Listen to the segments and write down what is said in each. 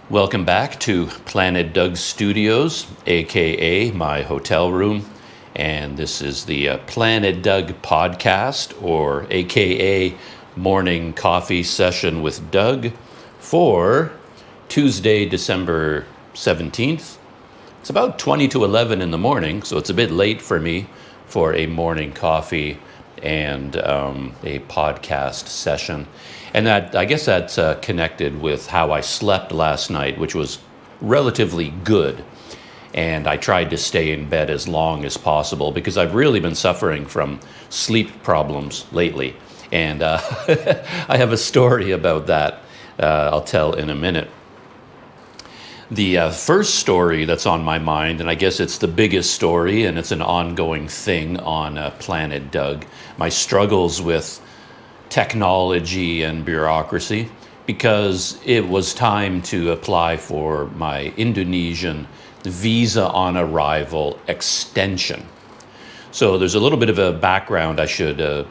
Welcome back to Planet Doug Studios, aka my hotel room. And this is the Planet Doug podcast, or aka morning coffee session with Doug for Tuesday, December 17th. It's about 20 to 11 in the morning, so it's a bit late for me for a morning coffee and a podcast session. And I guess that's connected with how I slept last night, which was relatively good. And I tried to stay in bed as long as possible because I've really been suffering from sleep problems lately. And I have a story about that I'll tell in a minute. The first story that's on my mind, and I guess it's the biggest story, and it's an ongoing thing on Planet Doug, my struggles with technology and bureaucracy, because it was time to apply for my Indonesian visa on arrival extension. So there's a little bit of a background I should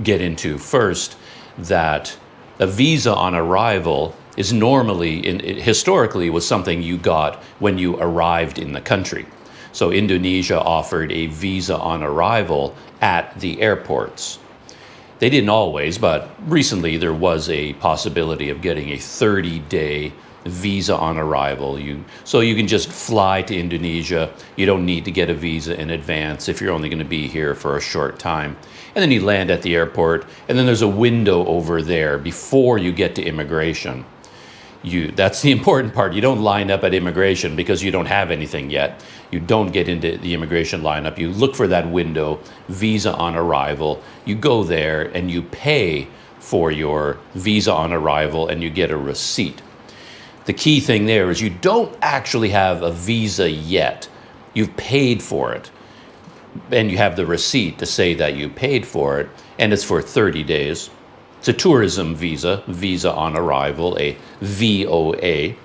get into first, that a visa on arrival is normally, historically, was something you got when you arrived in the country. So Indonesia offered a visa on arrival at the airports. They didn't always, but recently there was a possibility of getting a 30-day visa on arrival. So you can just fly to Indonesia. You don't need to get a visa in advance if you're only going to be here for a short time. And then you land at the airport, and then there's a window over there before you get to immigration. That's the important part. You don't line up at immigration because you don't have anything yet. You don't get into the immigration lineup. You look for that window, visa on arrival. You go there and you pay for your visa on arrival and you get a receipt. The key thing there is you don't actually have a visa yet. You've paid for it. And you have the receipt to say that you paid for it, and it's for 30 days. It's a tourism visa, visa on arrival, a VOA.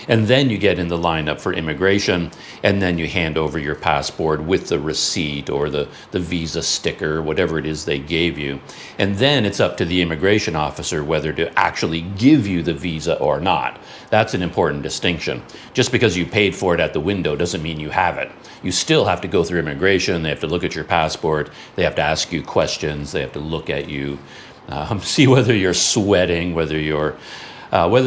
And then you get in the lineup for immigration, and then you hand over your passport with the receipt or the visa sticker, whatever it is they gave you. And then it's up to the immigration officer whether to actually give you the visa or not. That's an important distinction. Just because you paid for it at the window doesn't mean you have it. You still have to go through immigration. They have to look at your passport. They have to ask you questions. They have to look at you, see whether you're sweating, whether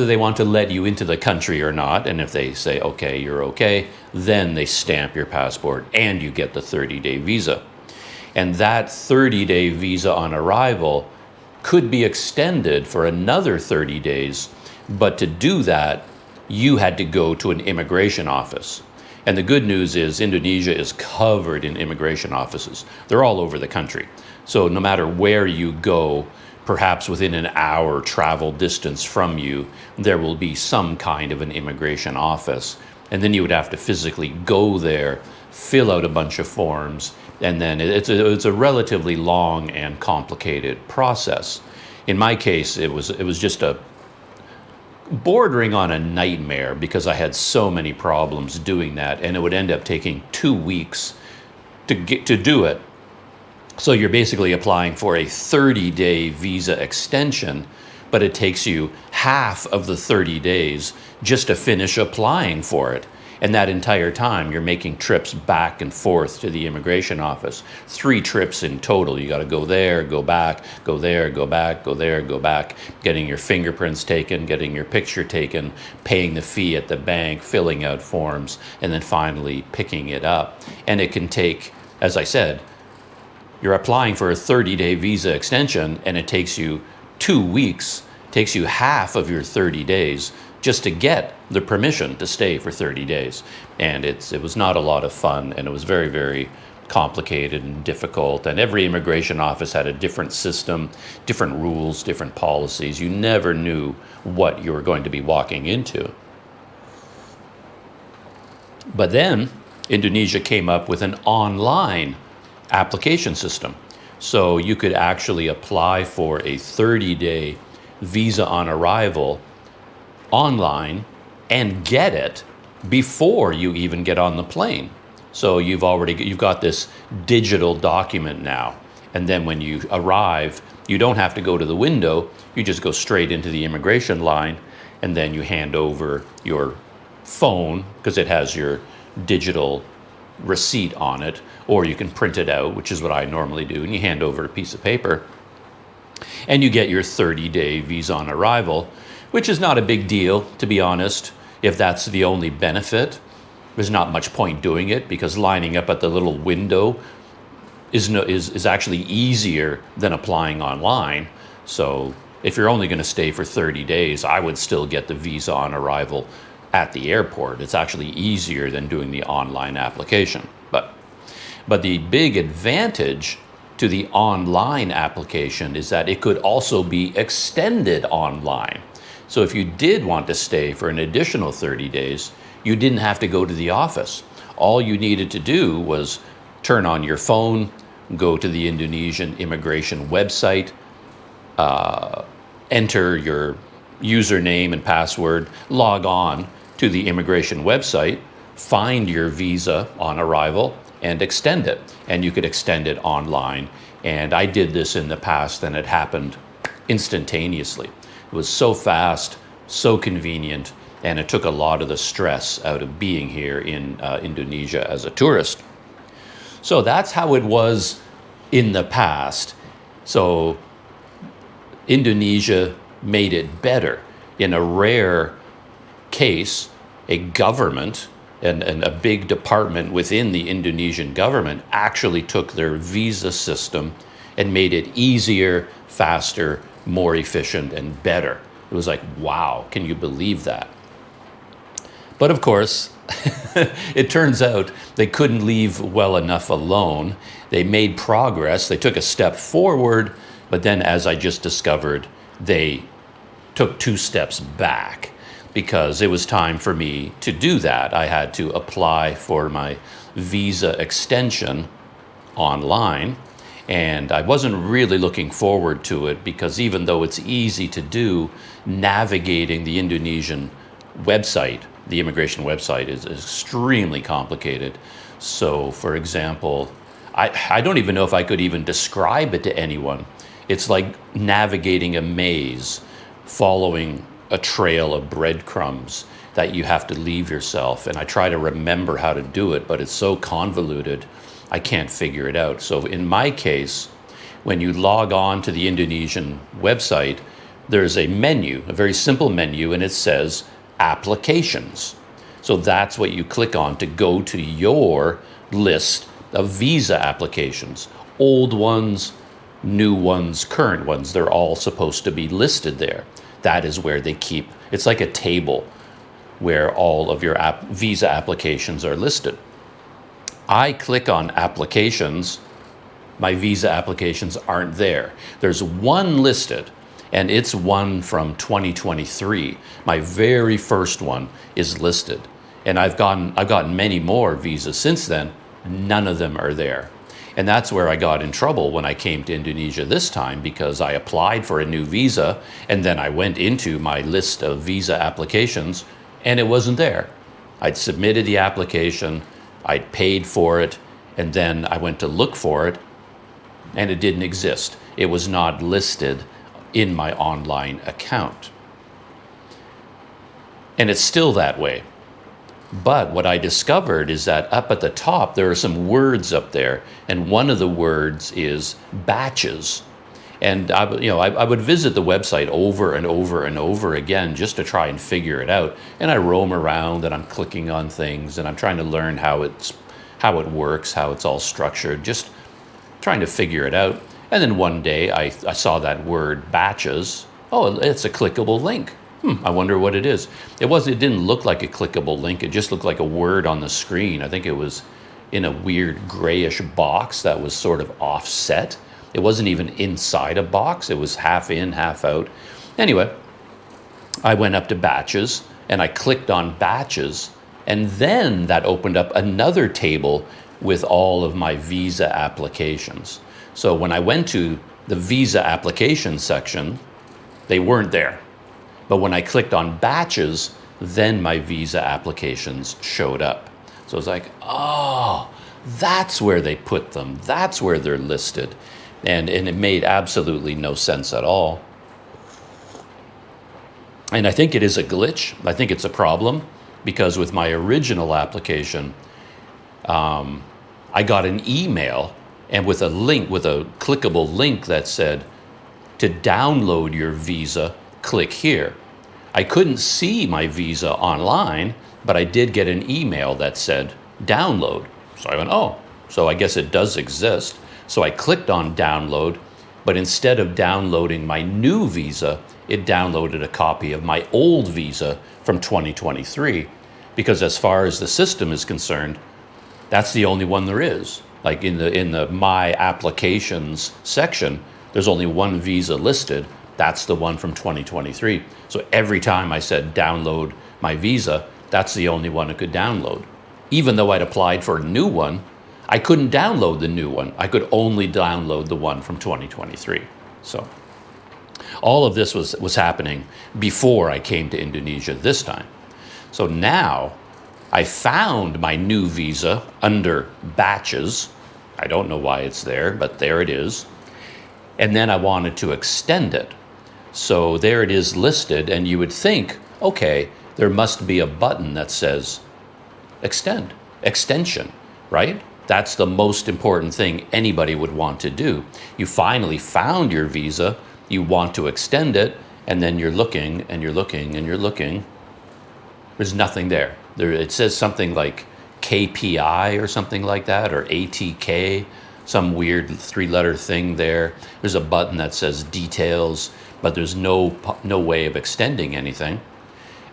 they want to let you into the country or not. And if they say, okay, you're okay, then they stamp your passport and you get the 30-day visa. And that 30-day visa on arrival could be extended for another 30 days. But to do that, you had to go to an immigration office. And the good news is Indonesia is covered in immigration offices. They're all over the country. So no matter where you go, perhaps within an hour travel distance from you, there will be some kind of an immigration office. And then you would have to physically go there, fill out a bunch of forms, and then it's a relatively long and complicated process. In my case, it was just a bordering on a nightmare because I had so many problems doing that, and it would end up taking 2 weeks to do it. So you're basically applying for a 30-day visa extension, but it takes you half of the 30 days just to finish applying for it. And that entire time, you're making trips back and forth to the immigration office. 3 trips in total. You got to go there, go back, go there, go back, go there, go back, getting your fingerprints taken, getting your picture taken, paying the fee at the bank, filling out forms, and then finally picking it up. And it can take, as I said, you're applying for a 30-day visa extension, and it takes you 2 weeks, takes you half of your 30 days just to get the permission to stay for 30 days. And it was not a lot of fun, and it was very, very complicated and difficult. And every immigration office had a different system, different rules, different policies. You never knew what you were going to be walking into. But then Indonesia came up with an online application system. So you could actually apply for a 30-day visa on arrival online and get it before you even get on the plane. So you've got this digital document now. And then when you arrive, you don't have to go to the window. You just go straight into the immigration line, and then you hand over your phone, because it has your digital receipt on it, or you can print it out, which is what I normally do, and you hand over a piece of paper, and you get your 30-day visa on arrival, which is not a big deal, to be honest. If that's the only benefit, there's not much point doing it, because lining up at the little window is actually easier than applying online. So if you're only going to stay for 30 days, I would still get the visa on arrival at the airport. It's actually easier than doing the online application. But the big advantage to the online application is that it could also be extended online. So if you did want to stay for an additional 30 days, you didn't have to go to the office. All you needed to do was turn on your phone, go to the Indonesian immigration website, enter your username and password, log on to the immigration website, find your visa on arrival, and extend it. And you could extend it online. And I did this in the past, and it happened instantaneously. It was so fast, so convenient, and it took a lot of the stress out of being here in Indonesia as a tourist. So that's how it was in the past. So Indonesia made it better. In a rare case, a government and a big department within the Indonesian government actually took their visa system and made it easier, faster, more efficient, and better. It was like, wow, can you believe that? But of course, it turns out they couldn't leave well enough alone. They made progress, they took a step forward, but then, as I just discovered, they took 2 steps back, because it was time for me to do that. I had to apply for my visa extension online, and I wasn't really looking forward to it, because even though it's easy to do, navigating the Indonesian website, the immigration website, is extremely complicated. So, for example, I don't even know if I could even describe it to anyone. It's like navigating a maze, following a trail of breadcrumbs that you have to leave yourself. And I try to remember how to do it, but it's so convoluted, I can't figure it out. So in my case, when you log on to the Indonesian website, there's a menu, a very simple menu, and it says applications. So that's what you click on to go to your list of visa applications. Old ones, new ones, current ones, they're all supposed to be listed there. That is where they keep, it's like a table where all of your visa applications are listed. I click on applications, my visa applications aren't there. There's one listed, and it's one from 2023. My very first one is listed. And I've gotten many more visas since then. None of them are there. And that's where I got in trouble when I came to Indonesia this time, because I applied for a new visa, and then I went into my list of visa applications, and it wasn't there. I'd submitted the application, I'd paid for it, and then I went to look for it, and it didn't exist. It was not listed in my online account. And it's still that way. But what I discovered is that up at the top, there are some words up there, and one of the words is batches. And I would visit the website over and over and over again just to try and figure it out. And I roam around and I'm clicking on things and I'm trying to learn how it works, how it's all structured, just trying to figure it out. And then one day I saw that word batches. Oh, it's a clickable link. I wonder what it is. It didn't look like a clickable link. It just looked like a word on the screen. I think it was in a weird grayish box that was sort of offset. It wasn't even inside a box. It was half in, half out. Anyway, I went up to batches and I clicked on batches, and then that opened up another table with all of my visa applications. So when I went to the visa application section, they weren't there. But when I clicked on batches, then my visa applications showed up. So it's like, oh, that's where they put them. That's where they're listed. And it made absolutely no sense at all. And I think it is a glitch. I think it's a problem because with my original application, I got an email and with a link, with a clickable link that said, to download your visa, click here. I couldn't see my visa online, but I did get an email that said download. So I went, oh, so I guess it does exist. So I clicked on download, but instead of downloading my new visa, it downloaded a copy of my old visa from 2023. Because as far as the system is concerned, that's the only one there is. Like in the My Applications section, there's only one visa listed. That's the one from 2023. So every time I said download my visa, that's the only one it could download. Even though I'd applied for a new one, I couldn't download the new one. I could only download the one from 2023. So all of this was happening before I came to Indonesia this time. So now I found my new visa under batches. I don't know why it's there, but there it is. And then I wanted to extend it. So there it is listed, and you would think, okay, there must be a button that says extension, right? That's the most important thing anybody would want to do. You finally found your visa, you want to extend it, and then you're looking and you're looking and you're looking. There's nothing there. It says something like KPI or something like that, or ATK, some weird 3-letter thing there. There's a button that says details, but there's no way of extending anything.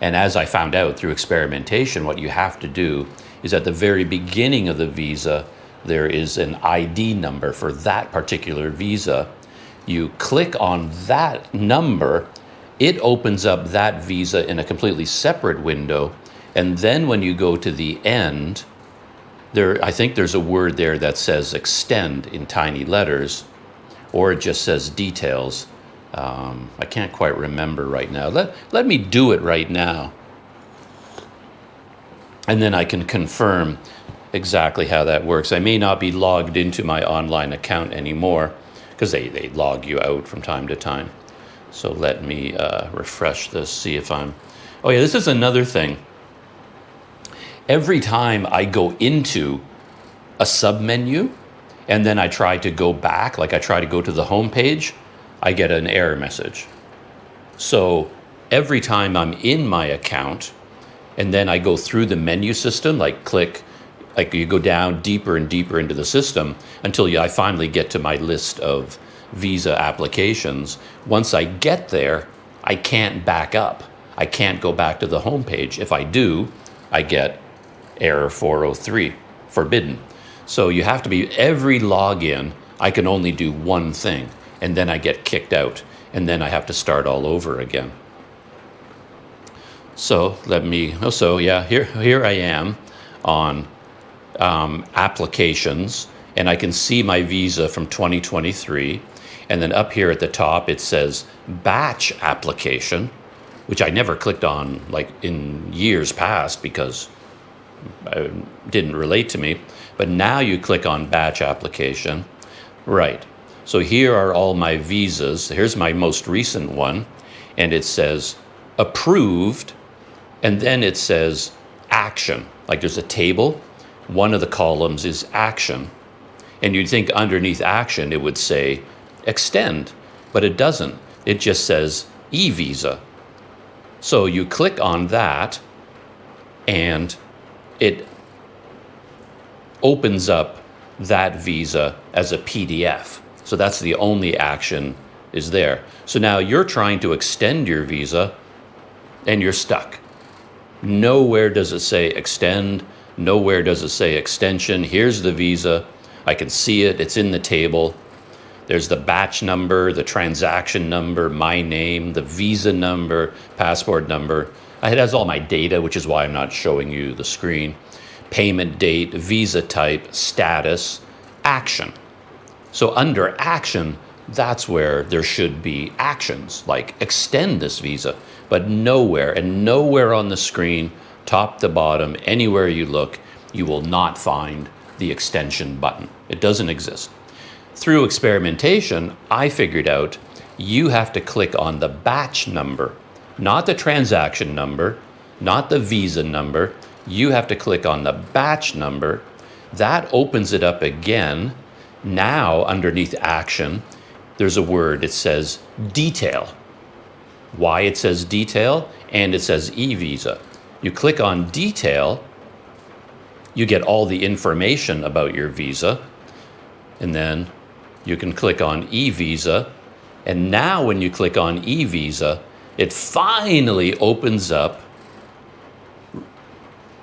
And as I found out through experimentation, what you have to do is at the very beginning of the visa, there is an ID number for that particular visa. You click on that number, it opens up that visa in a completely separate window. And then when you go to the end, I think there's a word there that says extend in tiny letters, or it just says details. I can't quite remember right now. Let me do it right now. And then I can confirm exactly how that works. I may not be logged into my online account anymore because they log you out from time to time. So let me refresh this, see if I'm... Oh yeah, this is another thing. Every time I go into a submenu and then I try to go back, like I try to go to the home page, I get an error message. So every time I'm in my account and then I go through the menu system, like click, like you go down deeper and deeper into the system until I finally get to my list of visa applications. Once I get there, I can't back up. I can't go back to the home page. If I do, I get error 403, forbidden. So you have to be, every login, I can only do one thing, and then I get kicked out, and then I have to start all over again. So here I am on applications, and I can see my visa from 2023, and then up here at the top it says batch application, which I never clicked on like in years past because it didn't relate to me. But now you click on batch application. Right. So here are all my visas. Here's my most recent one. And it says approved. And then it says action. Like there's a table. One of the columns is action. And you'd think underneath action, it would say extend. But it doesn't. It just says e-visa. So you click on that and it opens up that visa as a PDF. So that's the only action is there. So now you're trying to extend your visa and you're stuck. Nowhere does it say extend. Nowhere does it say extension. Here's the visa. I can see it. It's in the table. There's the batch number, the transaction number, my name, the visa number, passport number. It has all my data, which is why I'm not showing you the screen. Payment date, visa type, status, action. So under action, that's where there should be actions, like extend this visa. But nowhere, and nowhere on the screen, top to bottom, anywhere you look, you will not find the extension button. It doesn't exist. Through experimentation, I figured out you have to click on the batch number not the transaction number, not the visa number. You have to click on the batch number. That opens it up again. Now, underneath action, there's a word. It says detail. Why it says detail, and it says e-visa. You click on detail, you get all the information about your visa, and then you can click on e-visa. And now when you click on e-visa, it finally opens up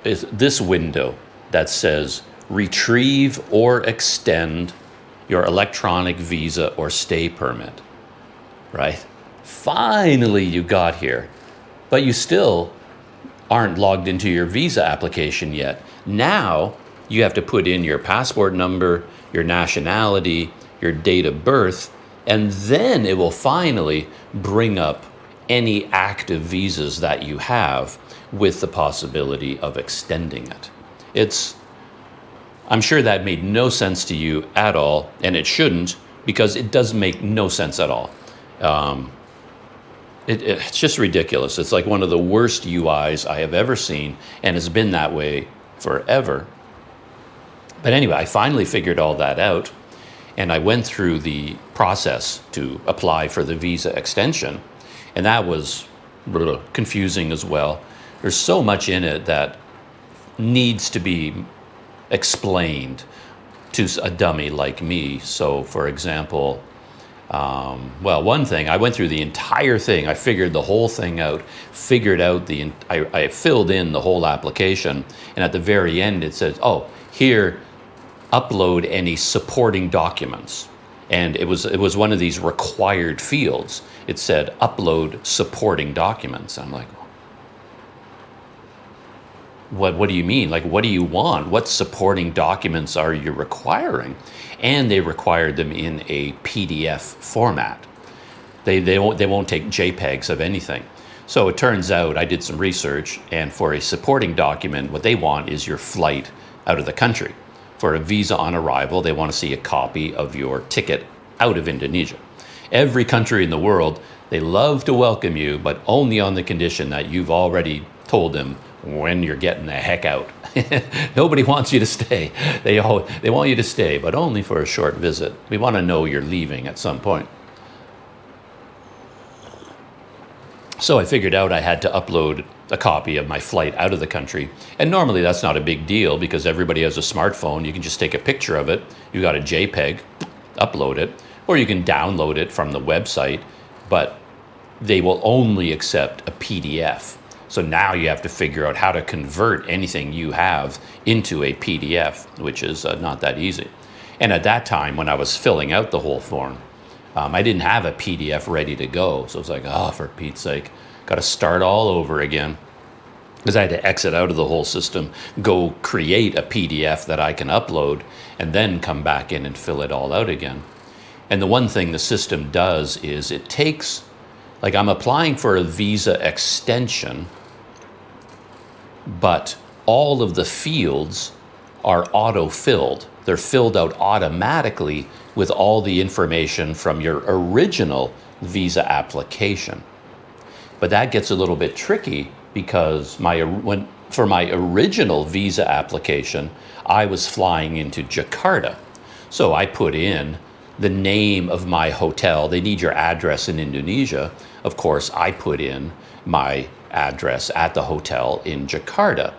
this window that says retrieve or extend your electronic visa or stay permit, right? Finally you got here, but you still aren't logged into your visa application yet. Now you have to put in your passport number, your nationality, your date of birth, and then it will finally bring up any active visas that you have with the possibility of extending it. I'm sure that made no sense to you at all, and it shouldn't, because it does make no sense at all. It's just ridiculous. It's like one of the worst UIs I have ever seen, and has been that way forever. But anyway, I finally figured all that out, and I went through the process to apply for the visa extension, and that was confusing as well. There's so much in it that needs to be explained to a dummy like me. So, for example, one thing, I went through the entire thing. I figured the whole thing out, I filled in the whole application, and at the very end it says, oh, here, upload any supporting documents. And it was one of these required fields. It said, upload supporting documents. I'm like, what do you mean? Like, what do you want? What supporting documents are you requiring? And they required them in a PDF format. They won't take JPEGs of anything. So it turns out I did some research, and for a supporting document, what they want is your flight out of the country. For a visa on arrival, they want to see a copy of your ticket out of Indonesia. Every country in the world, they love to welcome you, but only on the condition that you've already told them when you're getting the heck out. Nobody wants you to stay. They want you to stay, but only for a short visit. We want to know you're leaving at some point. So I figured out I had to upload a copy of my flight out of the country. And normally that's not a big deal because everybody has a smartphone. You can just take a picture of it. You got a JPEG, upload it, or you can download it from the website, but they will only accept a PDF. So now you have to figure out how to convert anything you have into a PDF, which is not that easy. And at that time, when I was filling out the whole form, I didn't have a PDF ready to go. So it was like, oh, for Pete's sake, got to start all over again. Because I had to exit out of the whole system, go create a PDF that I can upload, and then come back in and fill it all out again. And the one thing the system does is it takes, like I'm applying for a visa extension, but all of the fields are auto-filled. They're filled out automatically with all the information from your original visa application. But that gets a little bit tricky because for my original visa application, I was flying into Jakarta. So I put in the name of my hotel. They need your address in Indonesia. Of course, I put in my address at the hotel in Jakarta.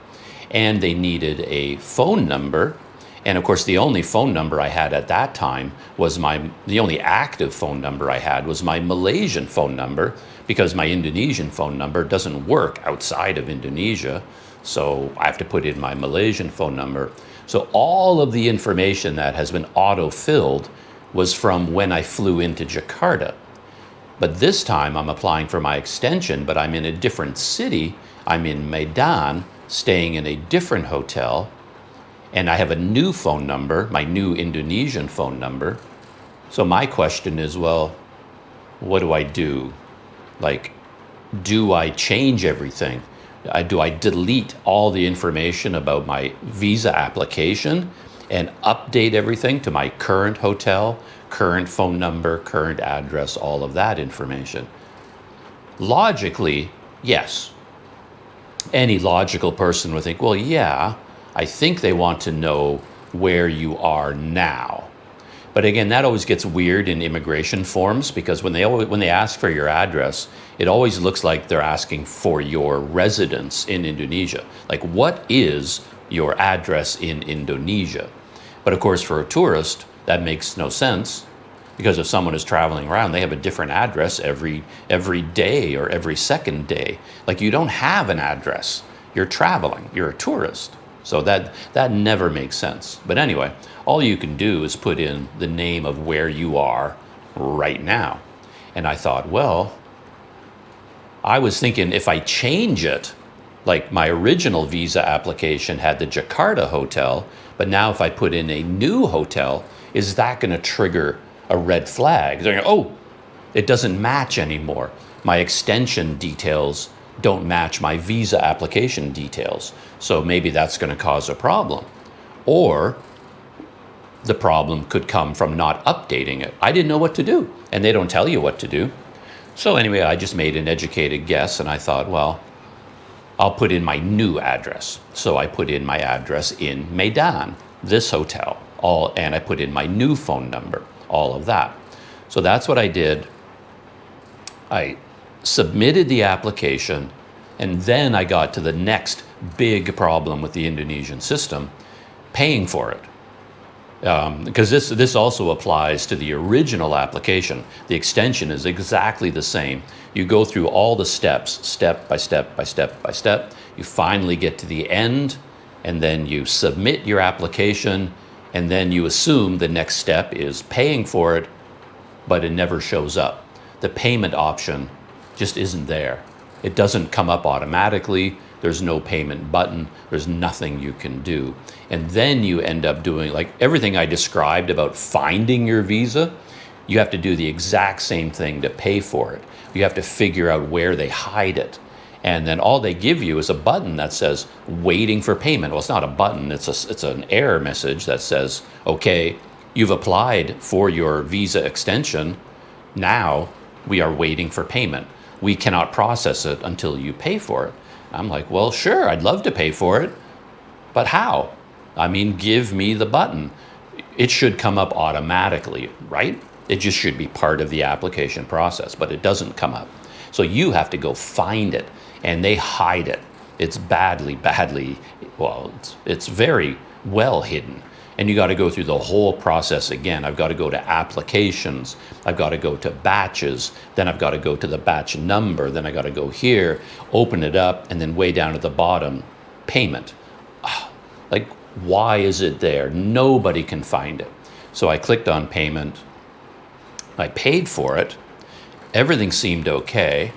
And they needed a phone number. And of course, the only phone number I had at that time was the only active phone number I had was my Malaysian phone number, because my Indonesian phone number doesn't work outside of Indonesia. So I have to put in my Malaysian phone number. So all of the information that has been auto-filled was from when I flew into Jakarta. But this time I'm applying for my extension, but I'm in a different city. I'm in Medan, staying in a different hotel. And I have a new phone number, my new Indonesian phone number. So my question is, well, what do I do? Like, do I change everything? Do I delete all the information about my visa application and update everything to my current hotel, current phone number, current address, all of that information? Logically, Yes. Any logical person would think, well, yeah, I think they want to know where you are now. But again, that always gets weird in immigration forms, because when they ask for your address, it always looks like they're asking for your residence in Indonesia. Like, what is your address in Indonesia? But of course, for a tourist, that makes no sense, because if someone is traveling around, they have a different address every day or every second day. Like, you don't have an address. You're traveling. You're a tourist. So that never makes sense. But anyway, all you can do is put in the name of where you are right now. And I thought, well, I was thinking if I change it, like my original visa application had the Jakarta hotel, but now if I put in a new hotel, is that going to trigger a red flag? They're going, oh, it doesn't match anymore. My extension details don't match my visa application details. So maybe that's going to cause a problem. Or the problem could come from not updating it. I didn't know what to do, and they don't tell you what to do. So anyway, I just made an educated guess, and I thought, well, I'll put in my new address. So I put in my address in Medan, this hotel, and I put in my new phone number, all of that. So that's what I did. I submitted the application, and then I got to the next big problem with the Indonesian system, paying for it. Because this also applies to the original application. The extension is exactly the same. You go through all the steps, step by step by step by step. You finally get to the end, and then you submit your application, and then you assume the next step is paying for it, but it never shows up. The payment option just isn't there. It doesn't come up automatically. There's no payment button. There's nothing you can do. And then you end up doing, like everything I described about finding your visa, you have to do the exact same thing to pay for it. You have to figure out where they hide it. And then all they give you is a button that says waiting for payment. Well, it's not a button. It's an error message that says, okay, you've applied for your visa extension. Now we are waiting for payment. We cannot process it until you pay for it. I'm like, well, sure, I'd love to pay for it, but how? I mean, give me the button. It should come up automatically, right? It just should be part of the application process, but it doesn't come up. So you have to go find it, and they hide it. It's it's very well hidden. And you got to go through the whole process again. I've got to go to applications. I've got to go to batches. Then I've got to go to the batch number. Then I got to go here, open it up, and then way down at the bottom, payment. Like, why is it there? Nobody can find it. So I clicked on payment. I paid for it. Everything seemed okay.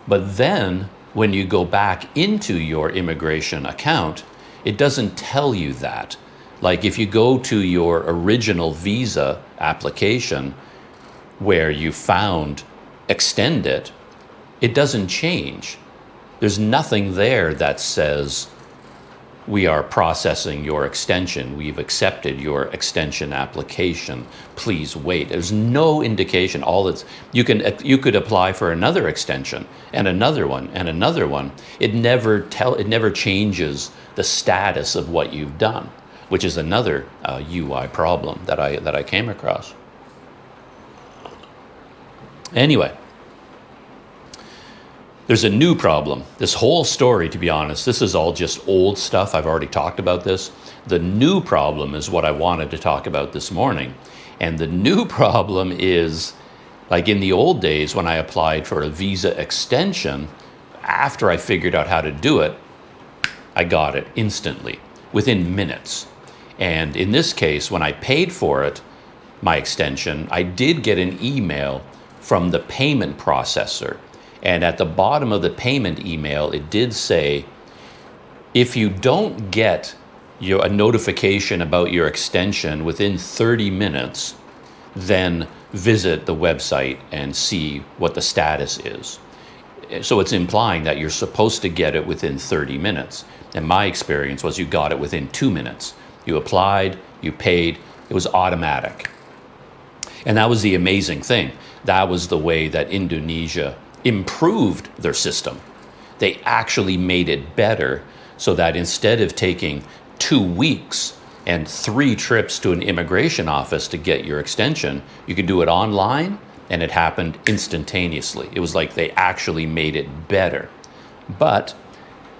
But then when you go back into your immigration account, it doesn't tell you that. Like if you go to your original visa application where you found extend it, it doesn't change. There's nothing there that says we are processing your extension. We've accepted your extension application. Please wait. There's no indication. You could apply for another extension and another one and another one. It never changes the status of what you've done, which is another UI problem that I came across. Anyway, there's a new problem. This whole story, to be honest, this is all just old stuff. I've already talked about this. The new problem is what I wanted to talk about this morning. And the new problem is, like in the old days when I applied for a visa extension, after I figured out how to do it, I got it instantly, within minutes. And in this case, when I paid for it, my extension, I did get an email from the payment processor. And at the bottom of the payment email, it did say, if you don't get a notification about your extension within 30 minutes, then visit the website and see what the status is. So it's implying that you're supposed to get it within 30 minutes. And my experience was you got it within 2 minutes. You applied, you paid, it was automatic. And that was the amazing thing. That was the way that Indonesia improved their system. They actually made it better so that instead of taking 2 weeks and 3 trips to an immigration office to get your extension, you could do it online, and it happened instantaneously. It was like they actually made it better. But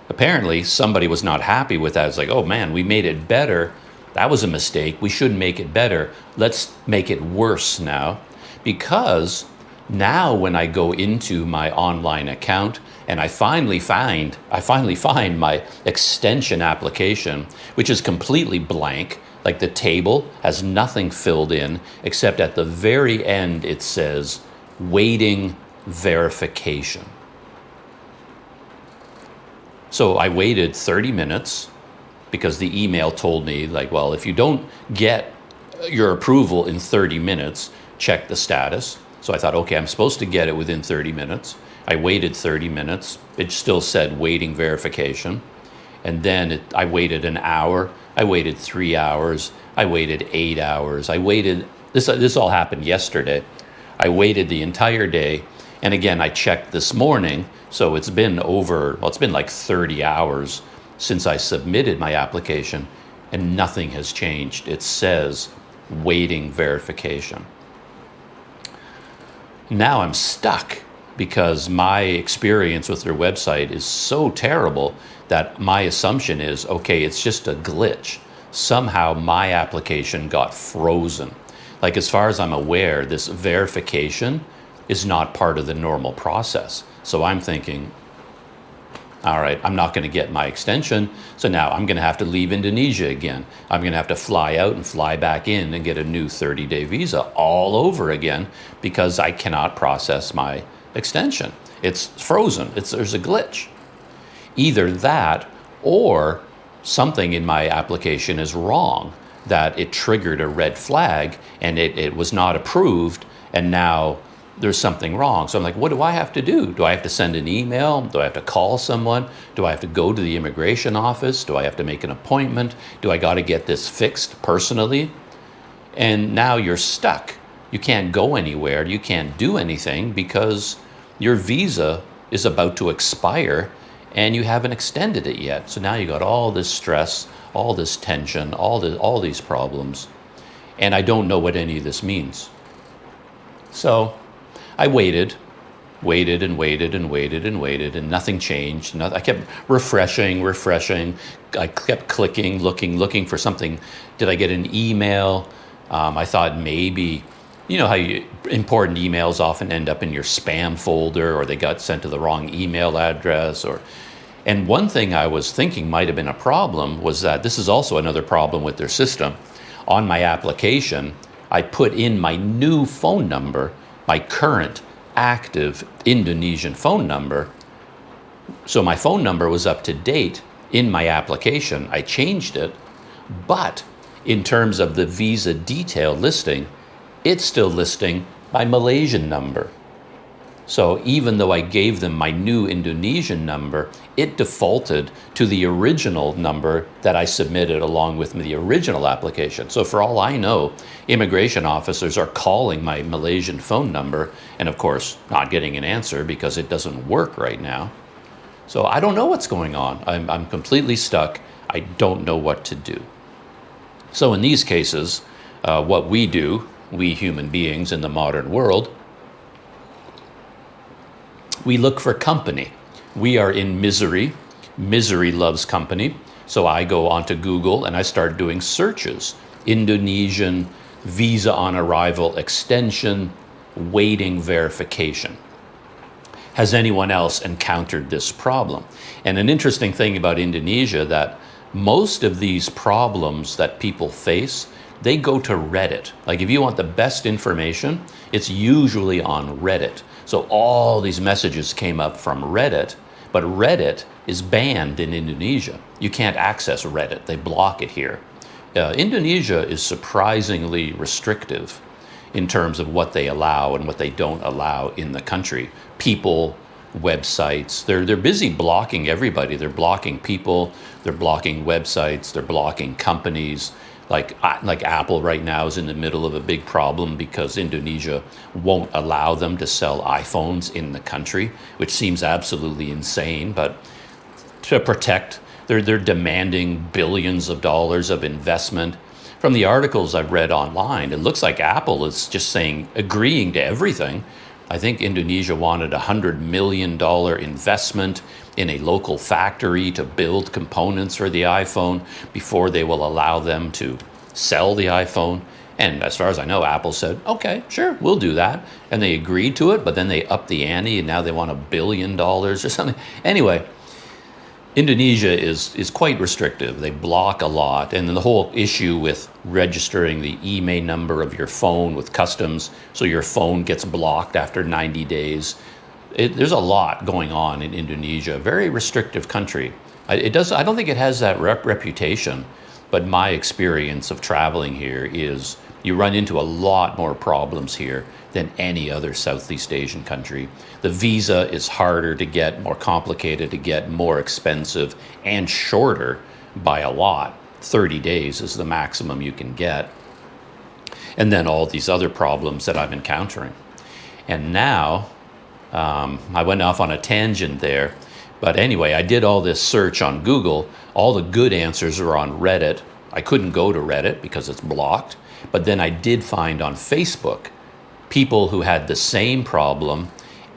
apparently somebody was not happy with that. It's like, oh man, we made it better. That was a mistake. We shouldn't make it better. Let's make it worse now. Because now when I go into my online account and I finally find my extension application, which is completely blank, like the table has nothing filled in, except at the very end it says, waiting verification. So I waited 30 minutes because the email told me, like, well, if you don't get your approval in 30 minutes, check the status. So I thought, okay, I'm supposed to get it within 30 minutes. I waited 30 minutes. It still said waiting verification. And then I waited an hour. I waited 3 hours. I waited 8 hours. I waited, this all happened yesterday. I waited the entire day. And again, I checked this morning. So it's been it's been like 30 hours since I submitted my application, and nothing has changed. It says waiting verification. Now I'm stuck because my experience with their website is so terrible that my assumption is, okay, it's just a glitch. Somehow my application got frozen. Like, as far as I'm aware, this verification is not part of the normal process. So I'm thinking, all right, I'm not going to get my extension, so now I'm going to have to leave Indonesia again. I'm going to have to fly out and fly back in and get a new 30-day visa all over again because I cannot process my extension. It's frozen. There's a glitch. Either that or something in my application is wrong, that it triggered a red flag and it was not approved, and now there's something wrong. So I'm like, what do I have to do? Do I have to send an email? Do I have to call someone? Do I have to go to the immigration office? Do I have to make an appointment? Do I got to get this fixed personally? And now you're stuck. You can't go anywhere. You can't do anything because your visa is about to expire and you haven't extended it yet. So now you got all this stress, all this tension, all these problems. And I don't know what any of this means. So I waited and waited and waited and waited, and nothing changed. I kept refreshing. I kept clicking, looking for something. Did I get an email? I thought maybe, you know how important emails often end up in your spam folder, or they got sent to the wrong email address. And one thing I was thinking might have been a problem was that this is also another problem with their system. On my application, I put in my new phone number, my current active Indonesian phone number. So my phone number was up to date in my application. I changed it, but in terms of the visa detail listing, it's still listing my Malaysian number. So even though I gave them my new Indonesian number, it defaulted to the original number that I submitted along with the original application. So for all I know, immigration officers are calling my Malaysian phone number and, of course, not getting an answer because it doesn't work right now. So I don't know what's going on. I'm completely stuck. I don't know what to do. So in these cases, what we do, we human beings in the modern world, we look for company. We are in misery. Misery loves company. So I go onto Google and I start doing searches. Indonesian visa on arrival extension, waiting verification. Has anyone else encountered this problem? And an interesting thing about Indonesia, that most of these problems that people face, they go to Reddit. Like, if you want the best information, it's usually on Reddit. So all these messages came up from Reddit, but Reddit is banned in Indonesia. You can't access Reddit. They block it here. Indonesia is surprisingly restrictive in terms of what they allow and what they don't allow in the country. People, websites, they're busy blocking everybody. They're blocking people, they're blocking websites, they're blocking companies. Like Apple right now is in the middle of a big problem because Indonesia won't allow them to sell iPhones in the country, which seems absolutely insane. But to protect, they're demanding billions of dollars of investment. From the articles I've read online, it looks like Apple is just agreeing to everything. I think Indonesia wanted a $100 million investment in a local factory to build components for the iPhone before they will allow them to sell the iPhone. And as far as I know, Apple said, okay, sure, we'll do that. And they agreed to it, but then they upped the ante and now they want $1 billion or something. Anyway, Indonesia is quite restrictive. They block a lot. And then the whole issue with registering the IMEI number of your phone with customs, so your phone gets blocked after 90 days. There's a lot going on in Indonesia. Very restrictive country. I don't think it has that reputation, but my experience of traveling here is you run into a lot more problems here than any other Southeast Asian country. The visa is harder to get, more complicated to get, more expensive, and shorter by a lot. 30 days is the maximum you can get. And then all these other problems that I'm encountering. And now, I went off on a tangent there. But anyway, I did all this search on Google. All the good answers are on Reddit. I couldn't go to Reddit because it's blocked. But then I did find on Facebook people who had the same problem,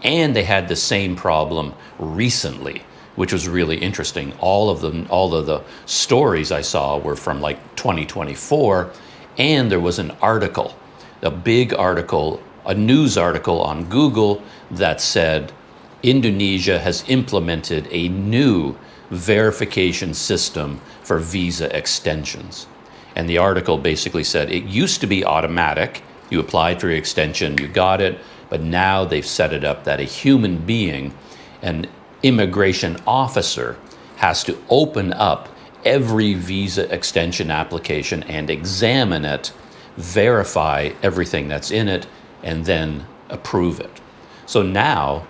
and they had the same problem recently, which was really interesting. All of the stories I saw were from like 2024, and there was an article, a big article, a news article on Google that said Indonesia has implemented a new verification system for visa extensions. And the article basically said it used to be automatic. You applied for your extension, you got it, but now they've set it up that a human being, an immigration officer, has to open up every visa extension application and examine it, verify everything that's in it, and then approve it. So now,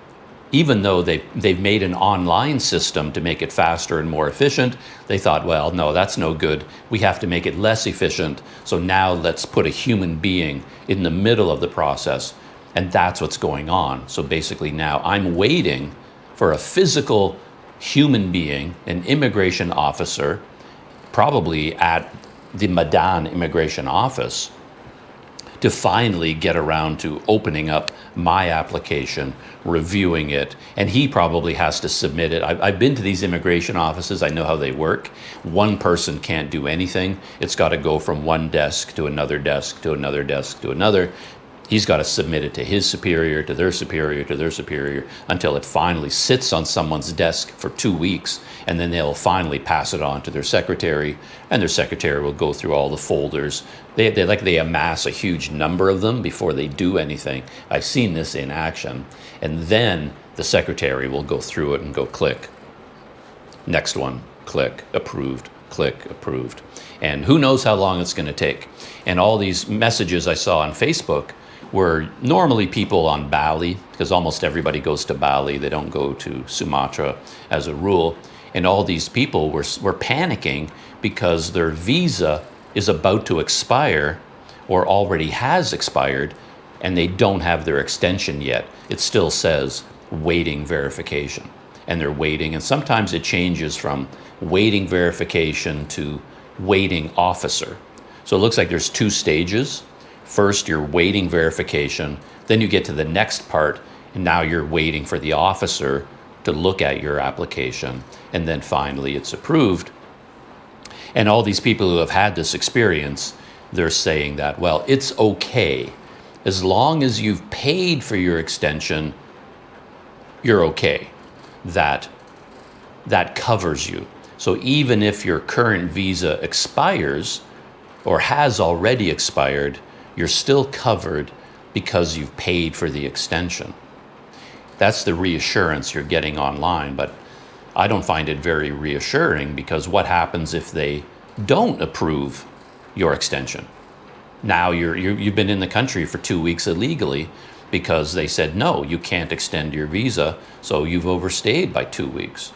even though they've made an online system to make it faster and more efficient, they thought, well, no, that's no good. We have to make it less efficient. So now let's put a human being in the middle of the process. And that's what's going on. So basically now I'm waiting for a physical human being, an immigration officer, probably at the Medan immigration office, to finally get around to opening up my application, reviewing it, and he probably has to submit it. I've been to these immigration offices. I know how they work. One person can't do anything. It's got to go from one desk to another desk to another desk to another. He's got to submit it to his superior, to their superior, to their superior, until it finally sits on someone's desk for 2 weeks, and then they'll finally pass it on to their secretary, and their secretary will go through all the folders. They amass a huge number of them before they do anything. I've seen this in action. And then the secretary will go through it and go click. Next one, click, approved, click, approved. And who knows how long it's going to take. And all these messages I saw on Facebook were normally people on Bali, because almost everybody goes to Bali. They don't go to Sumatra as a rule. And all these people were panicking because their visa is about to expire or already has expired, and they don't have their extension yet. It still says waiting verification. And they're waiting, and sometimes it changes from waiting verification to waiting officer. So it looks like there's 2 stages. First, you're waiting verification, then you get to the next part, and now you're waiting for the officer to look at your application, and then finally it's approved. And all these people who have had this experience, they're saying that, well, it's okay. As long as you've paid for your extension, you're okay. That covers you. So even if your current visa expires or has already expired, you're still covered because you've paid for the extension. That's the reassurance you're getting online, but I don't find it very reassuring, because what happens if they don't approve your extension? Now you've been in the country for 2 weeks illegally because they said, no, you can't extend your visa, so you've overstayed by 2 weeks.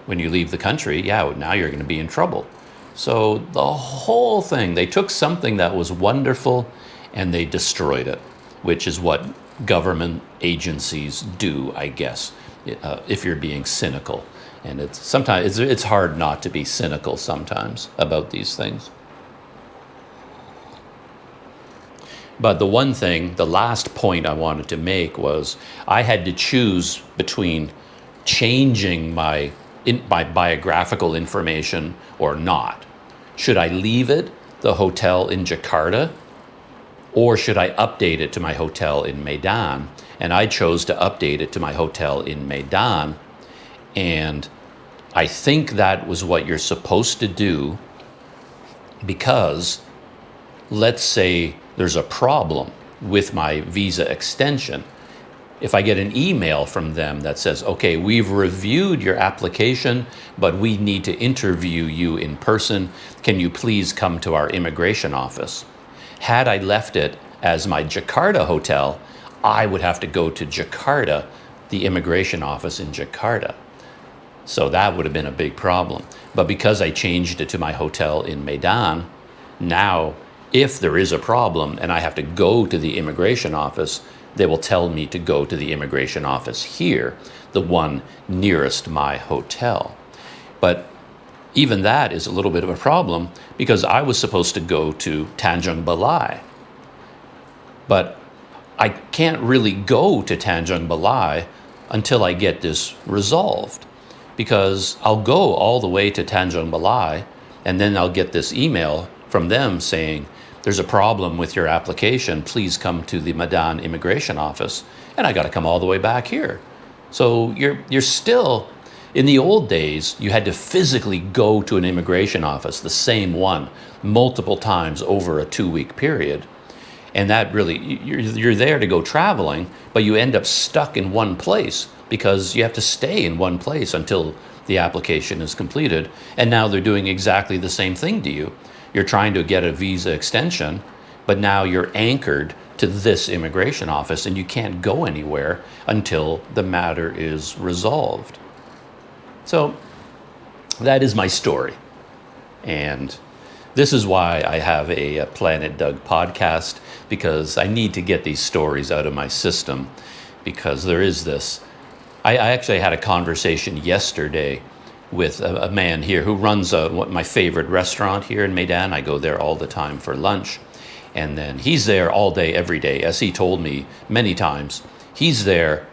When you leave the country, yeah, now you're going to be in trouble. So the whole thing, they took something that was wonderful and they destroyed it, which is what government agencies do, I guess, if you're being cynical. And it's sometimes it's hard not to be cynical sometimes about these things. But the one thing, the last point I wanted to make was I had to choose between changing my biographical information or not. Should I leave it, the hotel in Jakarta, or should I update it to my hotel in Medan? And I chose to update it to my hotel in Medan. And I think that was what you're supposed to do, because let's say there's a problem with my visa extension. If I get an email from them that says, okay, we've reviewed your application, but we need to interview you in person. Can you please come to our immigration office? Had I left it as my Jakarta hotel, I would have to go to Jakarta, the immigration office in Jakarta. So that would have been a big problem. But because I changed it to my hotel in Medan, now if there is a problem and I have to go to the immigration office, they will tell me to go to the immigration office here, the one nearest my hotel. But even that is a little bit of a problem, because I was supposed to go to Tanjung Balai. But I can't really go to Tanjung Balai until I get this resolved, because I'll go all the way to Tanjung Balai and then I'll get this email from them saying, there's a problem with your application, please come to the Medan immigration office. And I got to come all the way back here. So you're still, in the old days, you had to physically go to an immigration office, the same one, multiple times over a 2-week period. And that really, you're there to go traveling, but you end up stuck in one place because you have to stay in one place until the application is completed. And now they're doing exactly the same thing to you. You're trying to get a visa extension, but now you're anchored to this immigration office and you can't go anywhere until the matter is resolved. So that is my story. And this is why I have a Planet Doug podcast, because I need to get these stories out of my system, because there is this. I actually had a conversation yesterday with a man here who runs my favorite restaurant here in Medan. I go there all the time for lunch. And then he's there all day, every day. As he told me many times, he's there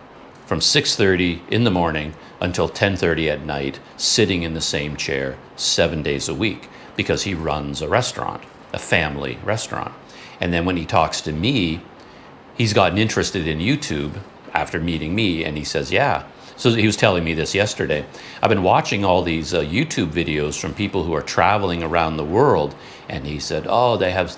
from 6:30 in the morning until 10:30 at night, sitting in the same chair 7 days a week, because he runs a restaurant, a family restaurant. And then when he talks to me, he's gotten interested in YouTube after meeting me, and he says, yeah. So he was telling me this yesterday. I've been watching all these YouTube videos from people who are traveling around the world, and he said, oh, they have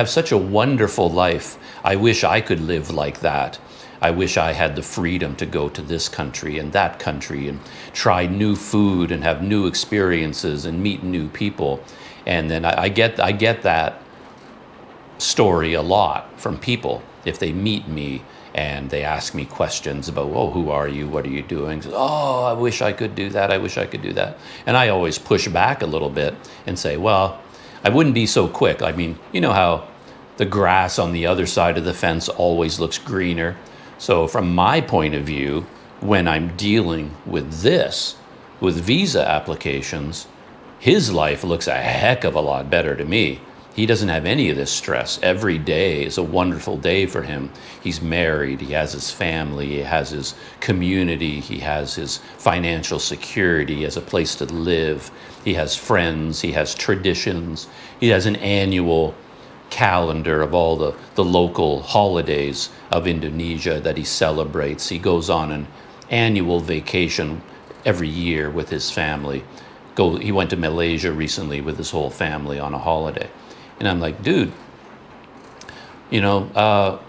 such a wonderful life. I wish I could live like that. I wish I had the freedom to go to this country and that country and try new food and have new experiences and meet new people. And then I get that story a lot from people. If they meet me and they ask me questions about, oh, who are you? What are you doing? Oh, I wish I could do that. I wish I could do that. And I always push back a little bit and say, well, I wouldn't be so quick. I mean, you know how the grass on the other side of the fence always looks greener. So from my point of view, when I'm dealing with this, with visa applications, his life looks a heck of a lot better to me. He doesn't have any of this stress. Every day is a wonderful day for him. He's married, he has his family, he has his community, he has his financial security, he has a place to live, he has friends, he has traditions, he has an annual calendar of all the local holidays of Indonesia that he celebrates. He goes on an annual vacation every year with his family. He went to Malaysia recently with his whole family on a holiday. And I'm like, dude, you're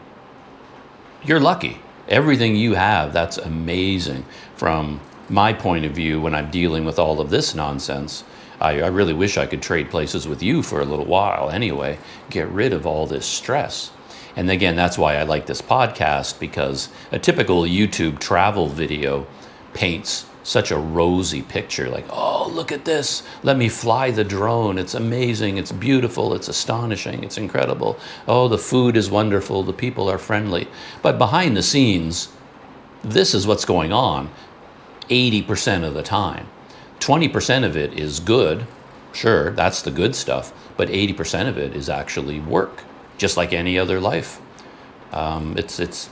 lucky. Everything you have, that's amazing. From my point of view, when I'm dealing with all of this nonsense, I really wish I could trade places with you for a little while anyway, get rid of all this stress. And again, that's why I like this podcast, because a typical YouTube travel video paints such a rosy picture, like, oh, look at this. Let me fly the drone. It's amazing. It's beautiful. It's astonishing. It's incredible. Oh, the food is wonderful. The people are friendly. But behind the scenes, this is what's going on 80% of the time. 20% of it is good. Sure, that's the good stuff. But 80% of it is actually work, just like any other life. It's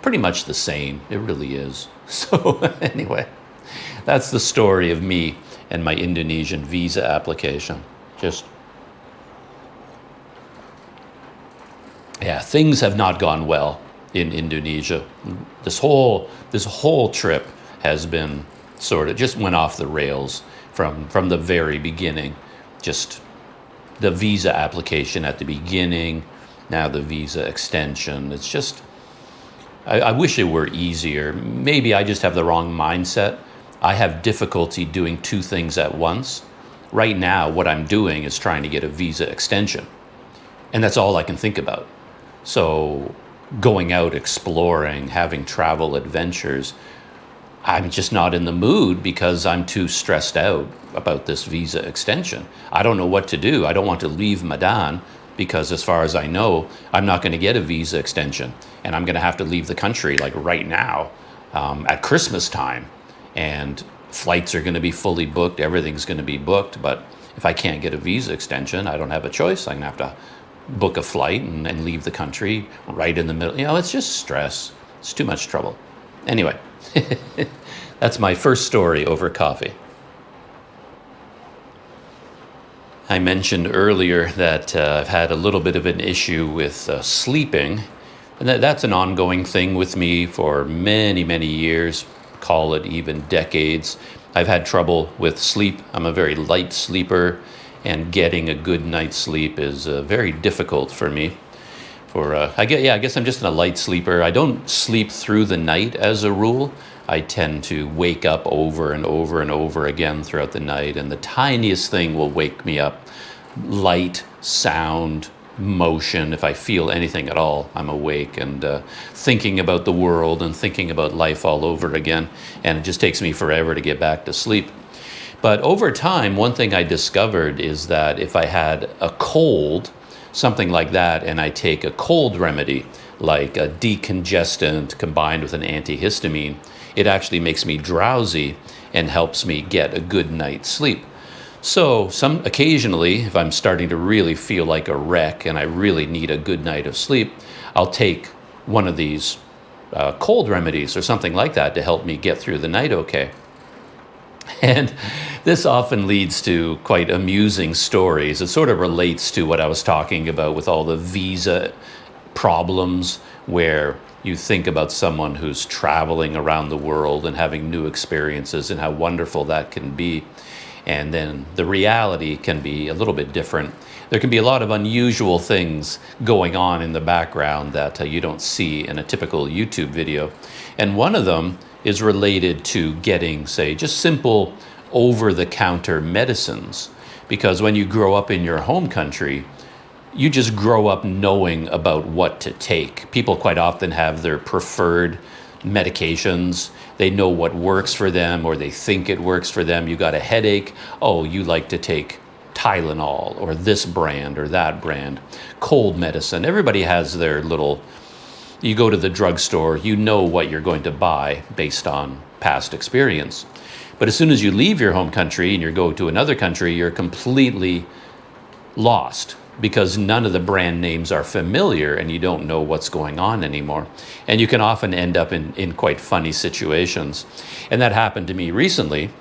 pretty much the same. It really is. So anyway, that's the story of me and my Indonesian visa application. Things have not gone well in Indonesia. This whole trip has been just went off the rails from the very beginning. Just the visa application at the beginning, now the visa extension. It's just, I wish it were easier. Maybe I just have the wrong mindset. I have difficulty doing two things at once. Right now, what I'm doing is trying to get a visa extension. And that's all I can think about. So going out, exploring, having travel adventures, I'm just not in the mood because I'm too stressed out about this visa extension. I don't know what to do. I don't want to leave Medan because as far as I know, I'm not going to get a visa extension. And I'm going to have to leave the country like right now at Christmas time. And flights are going to be fully booked. Everything's going to be booked. But if I can't get a visa extension, I don't have a choice. I'm going to have to book a flight and leave the country right in the middle. It's just stress. It's too much trouble. Anyway, that's my first story over coffee. I mentioned earlier that I've had a little bit of an issue with sleeping. And that's an ongoing thing with me for many, many years, call it even decades. I've had trouble with sleep. I'm a very light sleeper, and getting a good night's sleep is very difficult for me. I guess I'm just a light sleeper. I don't sleep through the night as a rule. I tend to wake up over and over and over again throughout the night, and the tiniest thing will wake me up. Light, sound, motion. If I feel anything at all, I'm awake and thinking about the world and thinking about life all over again, and it just takes me forever to get back to sleep. But over time, one thing I discovered is that if I had a cold, something like that, and I take a cold remedy, like a decongestant combined with an antihistamine, it actually makes me drowsy and helps me get a good night's sleep. So occasionally, if I'm starting to really feel like a wreck and I really need a good night of sleep, I'll take one of these cold remedies or something like that to help me get through the night okay. And this often leads to quite amusing stories. It sort of relates to what I was talking about with all the visa problems, where you think about someone who's traveling around the world and having new experiences and how wonderful that can be. And then the reality can be a little bit different. There can be a lot of unusual things going on in the background that you don't see in a typical YouTube video. And one of them is related to getting, say, just simple over-the-counter medicines. Because when you grow up in your home country, you just grow up knowing about what to take. People quite often have their preferred medications. They know what works for them, or they think it works for them. You got a headache. Oh, you like to take Tylenol or this brand or that brand. Cold medicine. Everybody has their little... You go to the drugstore, you know what you're going to buy based on past experience. But as soon as you leave your home country and you go to another country, you're completely lost because none of the brand names are familiar and you don't know what's going on anymore. And you can often end up in quite funny situations. And that happened to me recently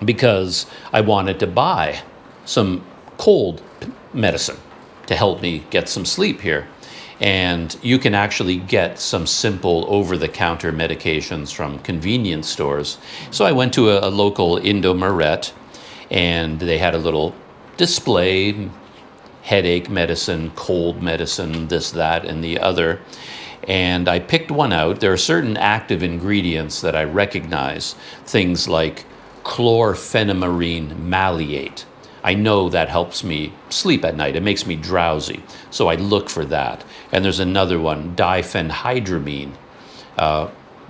because I wanted to buy some cold medicine to help me get some sleep here. And you can actually get some simple over-the-counter medications from convenience stores. So I went to a local Indomaret, and they had a little display, headache medicine, cold medicine, this, that, and the other. And I picked one out. There are certain active ingredients that I recognize, things like chlorpheniramine maleate. I know that helps me sleep at night. It makes me drowsy. So I look for that. And there's another one, diphenhydramine,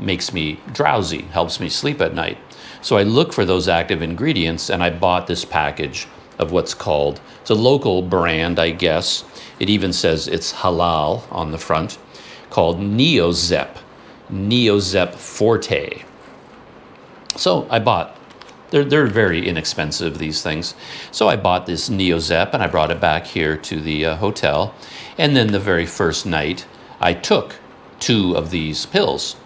makes me drowsy, helps me sleep at night. So I look for those active ingredients, and I bought this package of what's called, it's a local brand, I guess. It even says it's halal on the front, called Neozep Forte. So I bought, they're very inexpensive, these things. So I bought this Neozep, and I brought it back here to the hotel. And then the very first night, I took 2 of these pills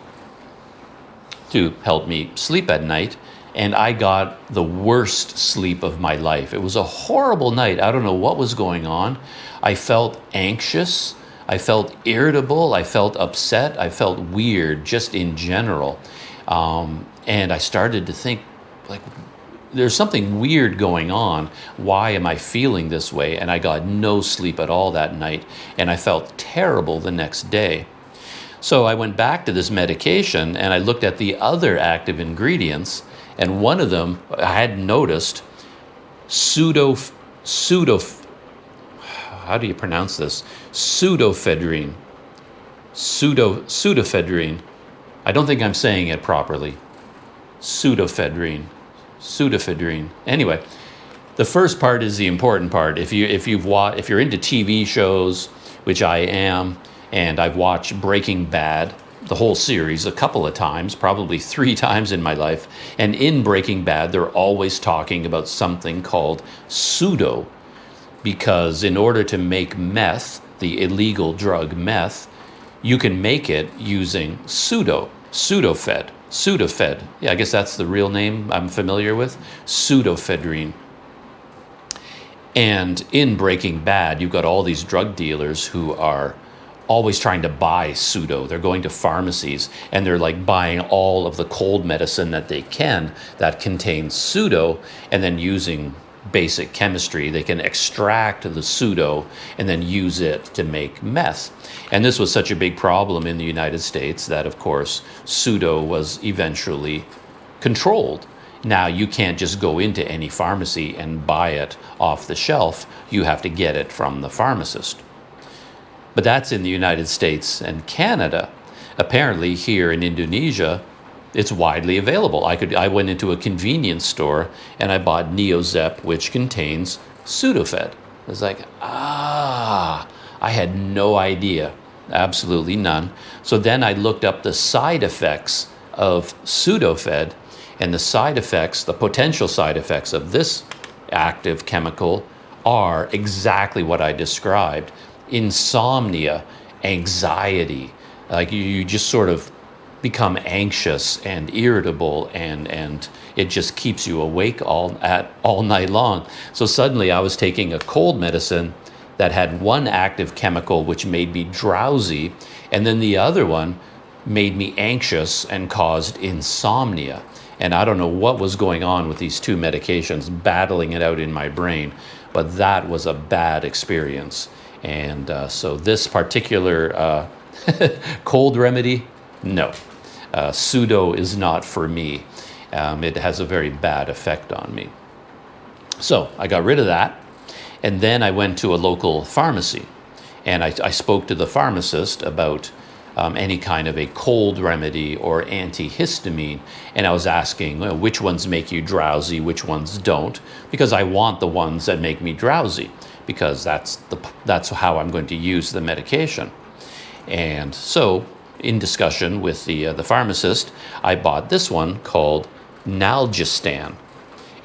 to help me sleep at night. And I got the worst sleep of my life. It was a horrible night. I don't know what was going on. I felt anxious. I felt irritable. I felt upset. I felt weird just in general. And I started to think, like, there's something weird going on. Why am I feeling this way? And I got no sleep at all that night. And I felt terrible the next day. So I went back to this medication, and I looked at the other active ingredients. And one of them, I had noticed, how do you pronounce this? Pseudoephedrine. Pseudoephedrine. I don't think I'm saying it properly. Pseudoephedrine. Anyway, the first part is the important part. If you're into TV shows, which I am, and I've watched Breaking Bad, the whole series, a couple of times, probably 3 times in my life. And in Breaking Bad, they're always talking about something called pseudo, because in order to make meth, the illegal drug meth, you can make it using pseudofed. Yeah, I guess that's the real name I'm familiar with, pseudoephedrine. And in Breaking Bad, you've got all these drug dealers who are always trying to buy pseudo. They're going to pharmacies, and they're like buying all of the cold medicine that they can that contains pseudo, and then using basic chemistry, they can extract the pseudo and then use it to make meth. And this was such a big problem in the United States that, of course, pseudo was eventually controlled. Now, you can't just go into any pharmacy and buy it off the shelf. You have to get it from the pharmacist. But that's in the United States and Canada. Apparently, here in Indonesia, it's widely available. I went into a convenience store and I bought Neozep, which contains Sudafed. It's like, I had no idea, absolutely none. So then I looked up the side effects of Sudafed, and the potential side effects of this active chemical are exactly what I described. Insomnia, anxiety, like you just sort of become anxious and irritable, and it just keeps you awake all night long. So suddenly I was taking a cold medicine that had one active chemical which made me drowsy, and then the other one made me anxious and caused insomnia. And I don't know what was going on with these 2 medications, battling it out in my brain, but that was a bad experience. And so this particular cold remedy, no. Pseudo is not for me. It has a very bad effect on me. So I got rid of that. And then I went to a local pharmacy. And I spoke to the pharmacist about any kind of a cold remedy or antihistamine. And I was asking, well, which ones make you drowsy, which ones don't? Because I want the ones that make me drowsy, because that's how I'm going to use the medication. And so, in discussion with the pharmacist, I bought this one called Nalgistan,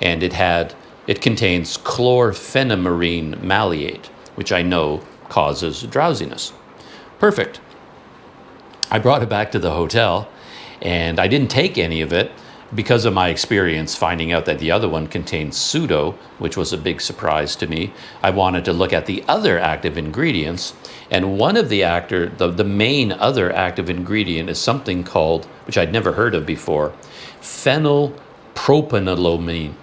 and it contains chlorpheniramine maleate, which I know causes drowsiness. Perfect. I brought it back to the hotel, and I didn't take any of it because of my experience finding out that the other one contains pseudo, which was a big surprise to me. I wanted to look at the other active ingredients, and one of the main other active ingredient is something called, which I'd never heard of before, phenylpropanolamine.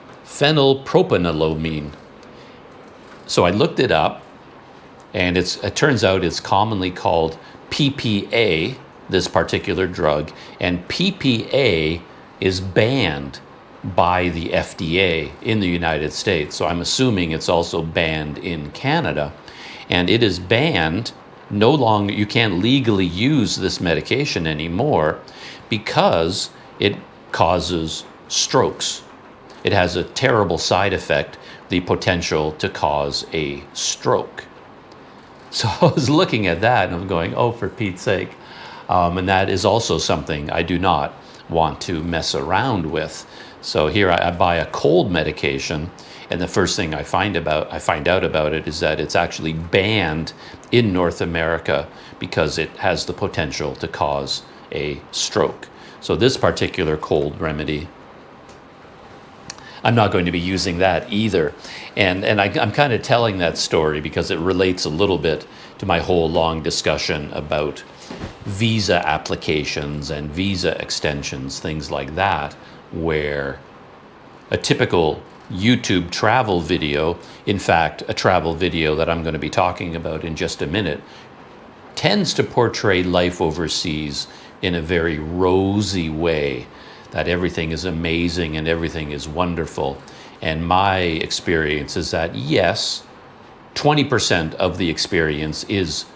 So I looked it up, and it turns out it's commonly called PPA, this particular drug, and PPA is banned by the FDA in the United States. So I'm assuming it's also banned in Canada. And it is banned no longer, you can't legally use this medication anymore because it causes strokes. It has a terrible side effect, the potential to cause a stroke. So I was looking at that and I'm going, oh, for Pete's sake. And that is also something I do not want to mess around with. So here I buy a cold medication, and the first thing I find out about it is that it's actually banned in North America because it has the potential to cause a stroke. So this particular cold remedy, I'm not going to be using that either. And I'm kind of telling that story because it relates a little bit to my whole long discussion about visa applications and visa extensions, things like that, where a typical YouTube travel video, in fact, a travel video that I'm going to be talking about in just a minute, tends to portray life overseas in a very rosy way, that everything is amazing and everything is wonderful. And my experience is that, yes, 20% of the experience is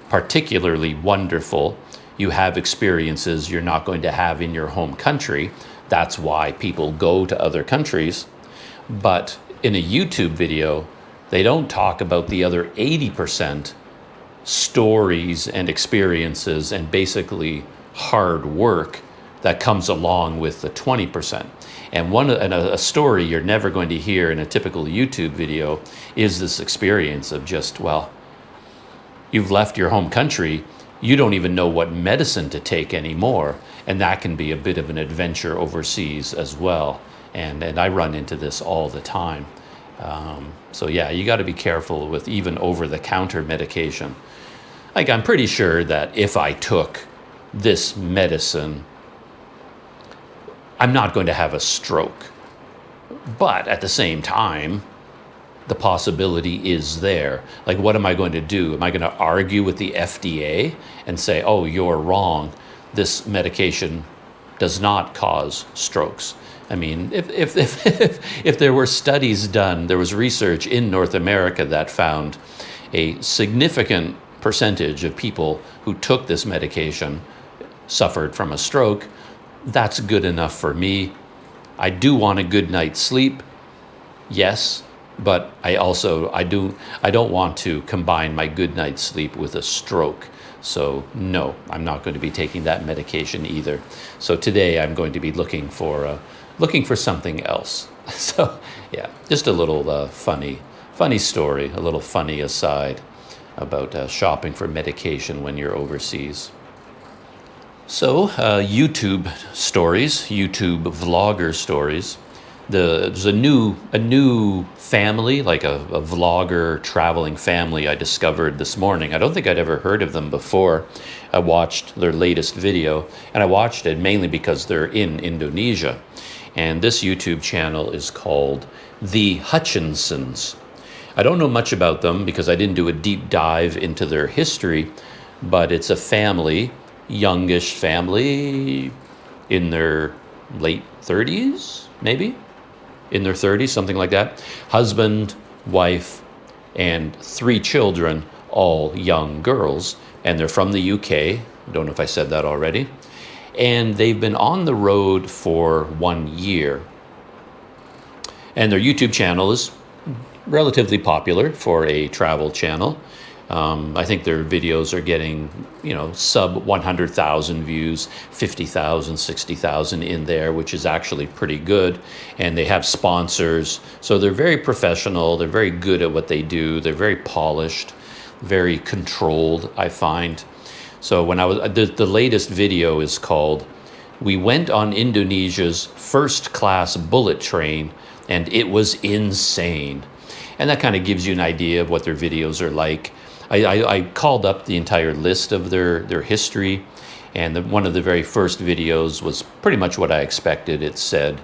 particularly wonderful. You have experiences you're not going to have in your home country. That's why people go to other countries. But in a YouTube video, they don't talk about the other 80% stories and experiences and basically hard work that comes along with the 20%. And a story you're never going to hear in a typical YouTube video is this experience of just, well, you've left your home country, you don't even know what medicine to take anymore. And that can be a bit of an adventure overseas as well. And I run into this all the time. So yeah, you got to be careful with even over-the-counter medication. Like, I'm pretty sure that if I took this medicine, I'm not going to have a stroke. But at the same time, the possibility is there. Like, what am I going to do? Am I going to argue with the FDA and say, oh, you're wrong, this medication does not cause strokes? I mean, if there were studies done, there was research in North America that found a significant percentage of people who took this medication suffered from a stroke, that's good enough for me. I do want a good night's sleep, yes, but I don't want to combine my good night's sleep with a stroke. So no, I'm not going to be taking that medication either. So today I'm going to be looking for something else. So yeah, just a little funny story, a little funny aside about shopping for medication when you're overseas. So YouTube stories, YouTube vlogger stories. There's a new family, like a vlogger traveling family I discovered this morning. I don't think I'd ever heard of them before. I watched their latest video, and I watched it mainly because they're in Indonesia. And this YouTube channel is called the Hutchinsons. I don't know much about them because I didn't do a deep dive into their history, but it's a family, youngish family in their late 30s, maybe? In their 30s, something like that. Husband, wife, and 3 children, all young girls. And they're from the UK. I don't know if I said that already. And they've been on the road for 1 year. And their YouTube channel is relatively popular for a travel channel. I think their videos are getting, sub 100,000 views, 50,000, 60,000 in there, which is actually pretty good. And they have sponsors. So they're very professional. They're very good at what they do. They're very polished, very controlled, I find. So when the latest video is called, "We went on Indonesia's first-class bullet train, and it was insane." And that kind of gives you an idea of what their videos are like. I called up the entire list of their history, and one of the very first videos was pretty much what I expected. It said,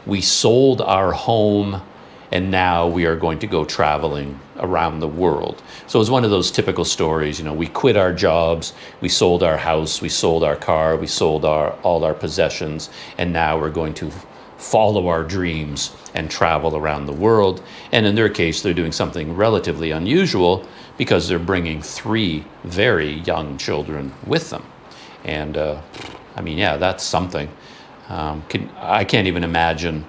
"We sold our home, and now we are going to go traveling around the world." So it was one of those typical stories, we quit our jobs, we sold our house, we sold our car, we sold all our possessions, and now we're going to follow our dreams and travel around the world. And in their case, they're doing something relatively unusual because they're bringing 3 very young children with them. And I mean, yeah, that's something. I can't even imagine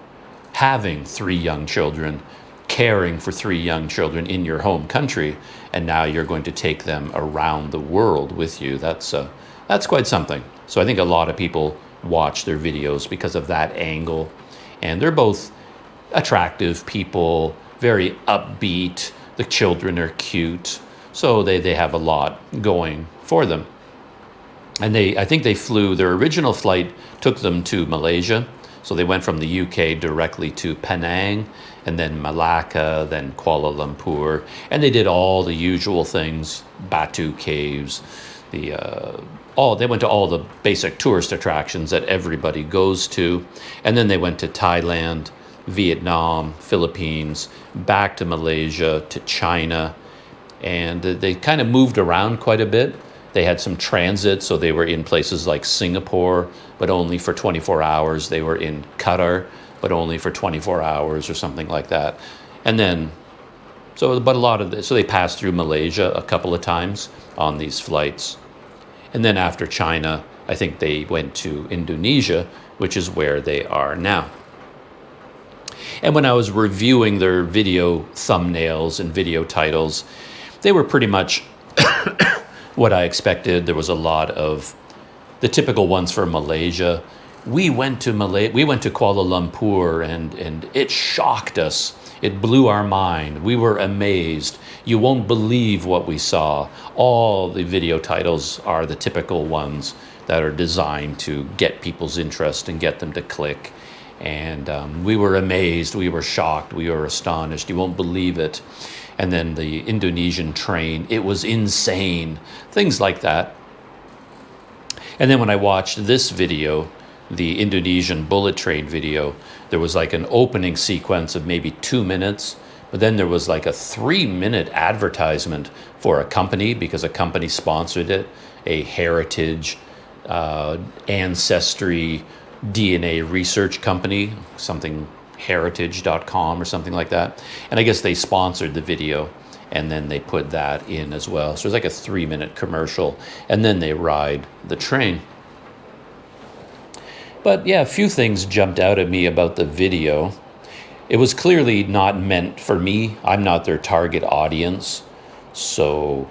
having 3 young children, caring for 3 young children in your home country, and now you're going to take them around the world with you. That's quite something. So I think a lot of people watch their videos because of that angle. And they're both attractive people, very upbeat. The children are cute. So they have a lot going for them. And I think they flew, their original flight took them to Malaysia. So they went from the UK directly to Penang, and then Malacca, then Kuala Lumpur. And they did all the usual things, Batu Caves, they went to all the basic tourist attractions that everybody goes to. And then they went to Thailand, Vietnam, Philippines, back to Malaysia, to China. And they kind of moved around quite a bit. They had some transit, so they were in places like Singapore, but only for 24 hours. They were in Qatar, but only for 24 hours or something like that. And then, so they passed through Malaysia a couple of times on these flights. And then after China, I think they went to Indonesia, which is where they are now. And when I was reviewing their video thumbnails and video titles, they were pretty much what I expected. There was a lot of the typical ones for Malaysia. We went to Kuala Lumpur and it shocked us. It blew our mind. We were amazed. You won't believe what we saw. All the video titles are the typical ones that are designed to get people's interest and get them to click. And we were amazed. We were shocked. We were astonished. You won't believe it. And then the Indonesian train, it was insane. Things like that. And then when I watched this video, the Indonesian bullet train video, there was like an opening sequence of maybe 2 minutes, but then there was like a 3-minute advertisement for a company because a company sponsored it, a heritage, ancestry, DNA research company, something heritage.com or something like that. And I guess they sponsored the video and then they put that in as well. So it's like a 3-minute commercial and then they ride the train. But yeah, a few things jumped out at me about the video. It was clearly not meant for me. I'm not their target audience. So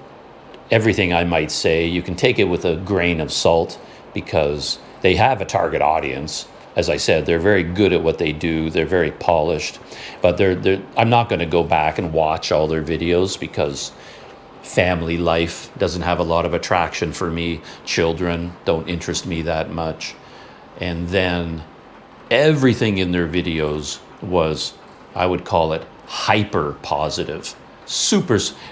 everything I might say, you can take it with a grain of salt because they have a target audience. As I said, they're very good at what they do. They're very polished. But I'm not going to go back and watch all their videos because family life doesn't have a lot of attraction for me. Children don't interest me that much. And then everything in their videos was, I would call it, hyper positive.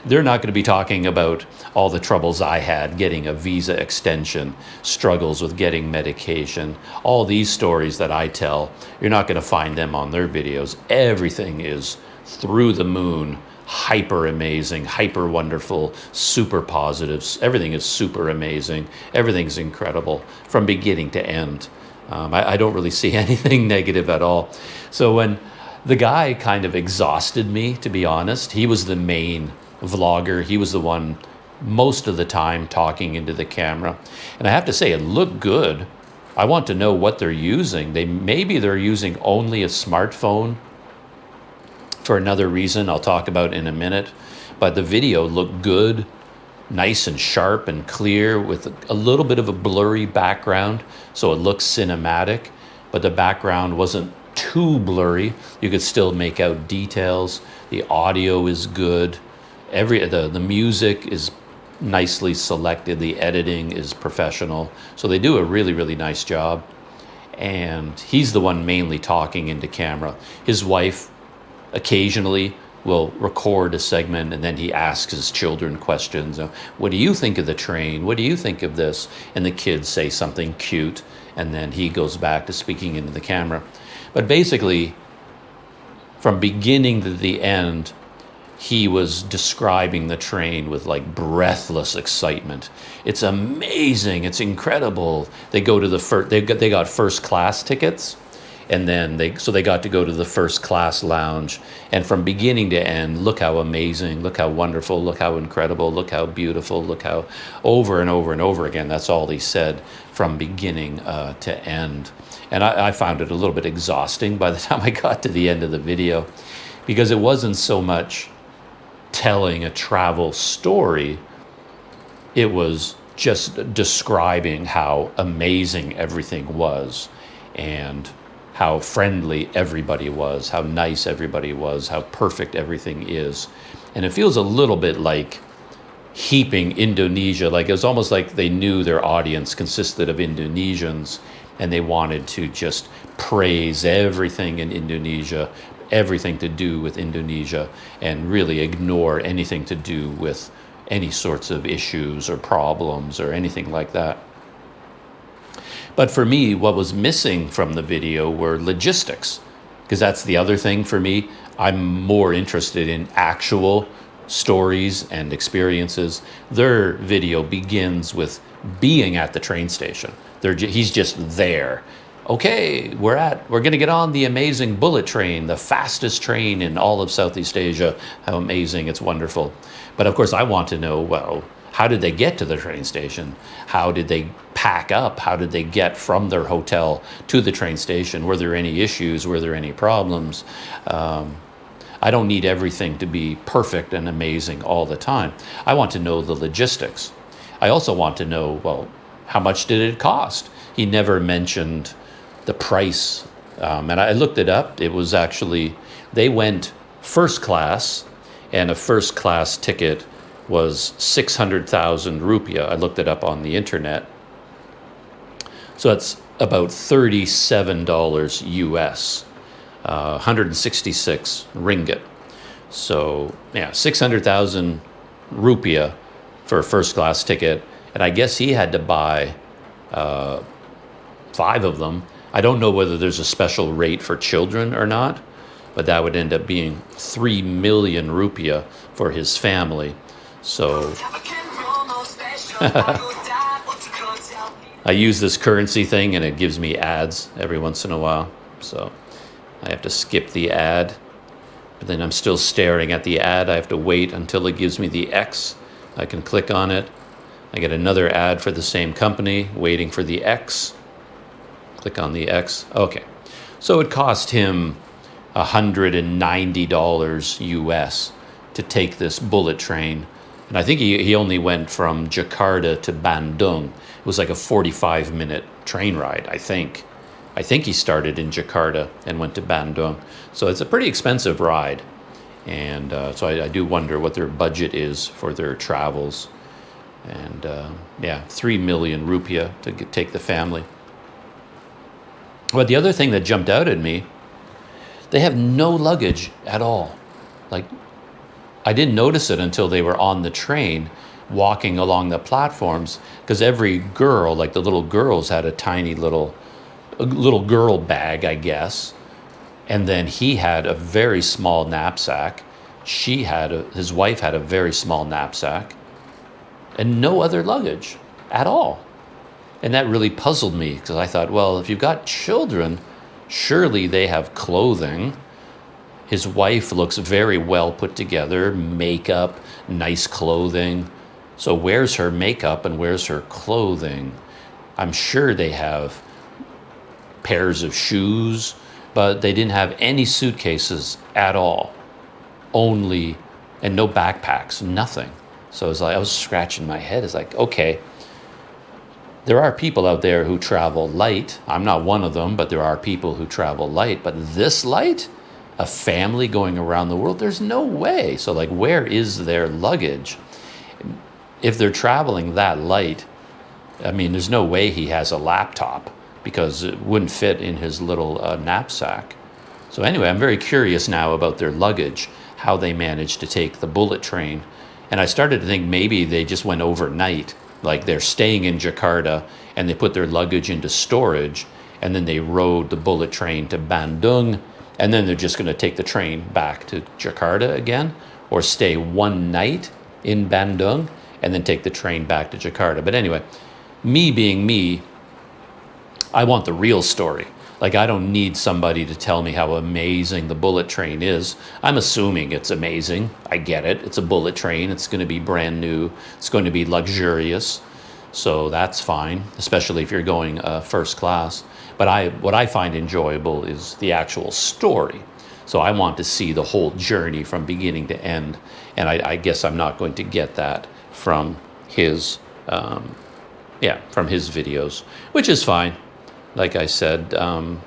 They're not going to be talking about all the troubles I had getting a visa extension, struggles with getting medication, all these stories that I tell. You're not going to find them on their videos. Everything is through the moon, hyper amazing, hyper wonderful, super positive. Everything is super amazing. Everything's incredible from beginning to end. I don't really see anything negative at all. So when the guy kind of exhausted me, to be honest, he was the main vlogger. He was the one most of the time talking into the camera. And I have to say, it looked good. I want to know what they're using. Maybe they're using only a smartphone for another reason I'll talk about in a minute. But the video looked good, nice and sharp and clear with a little bit of a blurry background, so it looks cinematic, but the background wasn't too blurry. You could still make out details. The audio is good. The music is nicely selected. The editing is professional. So they do a really, really nice job. And he's the one mainly talking into camera. His wife occasionally will record a segment and then he asks his children questions. What do you think of the train? What do you think of this? And the kids say something cute and then he goes back to speaking into the camera. But basically, from beginning to the end, he was describing the train with like breathless excitement. It's amazing. It's incredible. They go to they got first class tickets. And then they got to go to the first class lounge, and from beginning to end, look how amazing, look how wonderful, look how incredible, look how beautiful, look how over and over and over again. That's all he said from beginning to end. And I found it a little bit exhausting by the time I got to the end of the video, because it wasn't so much telling a travel story, it was just describing how amazing everything was, and how friendly everybody was, how nice everybody was, how perfect everything is. And it feels a little bit like heaping Indonesia, like it was almost like they knew their audience consisted of Indonesians, and they wanted to just praise everything in Indonesia, everything to do with Indonesia, and really ignore anything to do with any sorts of issues or problems or anything like that. But for me, what was missing from the video were logistics, because that's the other thing for me. I'm more interested in actual stories and experiences. Their video begins with being at the train station. He's just there. Okay, we're going to get on the amazing bullet train, the fastest train in all of Southeast Asia. How amazing, it's wonderful. But of course, I want to know, well, how did they get to the train station? How did they pack up? How did they get from their hotel to the train station? Were there any issues? Were there any problems? I don't need everything to be perfect and amazing all the time. I want to know the logistics. I also want to know, well, how much did it cost? He never mentioned the price. And I looked it up. It was actually, they went first class, and a first class ticket was 600,000 rupiah. I looked it up on the internet. So that's about $37 US, 166 ringgit. So yeah, 600,000 rupiah for a first class ticket. And I guess he had to buy 5 of them. I don't know whether there's a special rate for children or not, but that would end up being 3 million rupiah for his family. So I use this currency thing, and it gives me ads every once in a while. So I have to skip the ad, but then I'm still staring at the ad. I have to wait until it gives me the X. I can click on it. I get another ad for the same company, waiting for the X. Click on the X. Okay. So it cost him $190 US to take this bullet train. And I think he only went from Jakarta to Bandung. It was like a 45-minute train ride, I think. I think he started in Jakarta and went to Bandung. So it's a pretty expensive ride. And so I do wonder what their budget is for their travels. And yeah, 3 million rupiah to take the family. But the other thing that jumped out at me, they have no luggage at all. Like, I didn't notice it until they were on the train walking along the platforms, because every girl, like the little girls, had a tiny little girl bag, I guess. And then he had a very small knapsack. His wife had a very small knapsack, and no other luggage at all. And that really puzzled me, because I thought, well, if you've got children, surely they have clothing. His wife looks very well put together, makeup, nice clothing. So where's her makeup and where's her clothing? I'm sure they have pairs of shoes, but they didn't have any suitcases at all. And no backpacks, nothing. So I was scratching my head. It's like, okay, there are people out there who travel light. I'm not one of them, but there are people who travel light. But this light? A family going around the world? There's no way. So like, where is their luggage? If they're traveling that light, I mean, there's no way he has a laptop, because it wouldn't fit in his little knapsack. So anyway, I'm very curious now about their luggage, how they managed to take the bullet train. And I started to think maybe they just went overnight, like they're staying in Jakarta and they put their luggage into storage, and then they rode the bullet train to Bandung, and then they're just going to take the train back to Jakarta again, or stay one night in Bandung and then take the train back to Jakarta. But anyway, me being me, I want the real story. Like, I don't need somebody to tell me how amazing the bullet train is. I'm assuming it's amazing. I get it. It's a bullet train. It's going to be brand new. It's going to be luxurious. So that's fine, especially if you're going first class. But what I find enjoyable is the actual story. So I want to see the whole journey from beginning to end. And I guess I'm not going to get that from his, from his videos, which is fine. Like I said, their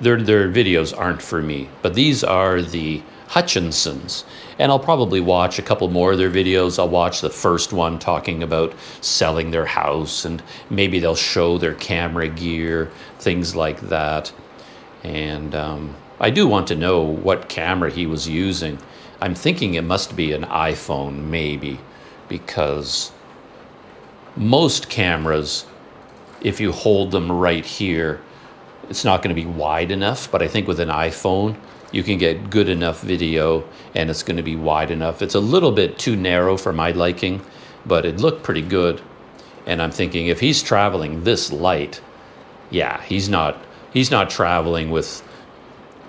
videos aren't for me. But these are the Hutchinsons. And I'll probably watch a couple more of their videos. I'll watch the first one talking about selling their house, and maybe they'll show their camera gear, things like that. And I do want to know what camera he was using. I'm thinking it must be an iPhone, maybe, because most cameras, if you hold them right here, it's not going to be wide enough. But I think with an iPhone, you can get good enough video and it's going to be wide enough. It's a little bit too narrow for my liking, but it looked pretty good. And I'm thinking, if he's traveling this light, yeah, he's not traveling with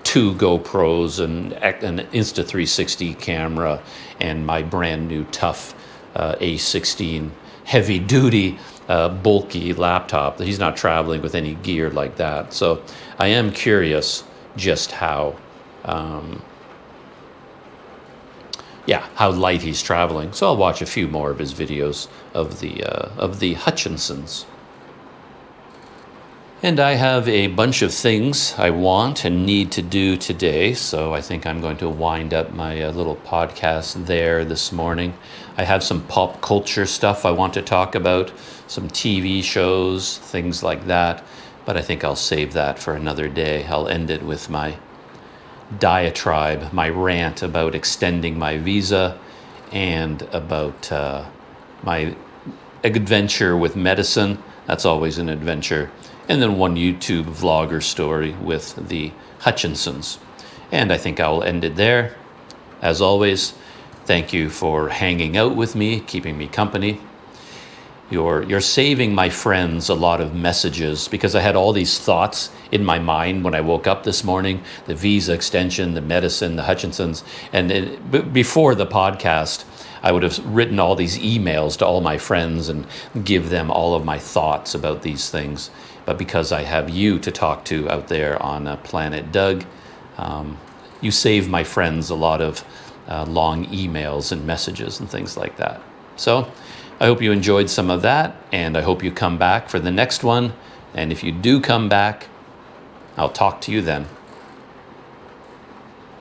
2 GoPros and an Insta360 camera and my brand new tough A16 heavy duty bulky laptop. He's not traveling with any gear like that. So I am curious just how light he's traveling. So I'll watch a few more of his videos of the Hutchinsons. And I have a bunch of things I want and need to do today, so I think I'm going to wind up my little podcast there this morning. I have some pop culture stuff I want to talk about, some TV shows, things like that, but I think I'll save that for another day. I'll end it with my diatribe, my rant about extending my visa and about my adventure with medicine. That's always an adventure. And then one YouTube vlogger story with the Hutchinsons. And I think I'll end it there. As always, thank you for hanging out with me, keeping me company. You're saving my friends a lot of messages, because I had all these thoughts in my mind when I woke up this morning: the visa extension, the medicine, the Hutchinsons. And before the podcast, I would have written all these emails to all my friends and give them all of my thoughts about these things. But because I have you to talk to out there on Planet Doug, you save my friends a lot of long emails and messages and things like that. So I hope you enjoyed some of that, and I hope you come back for the next one. And if you do come back, I'll talk to you then.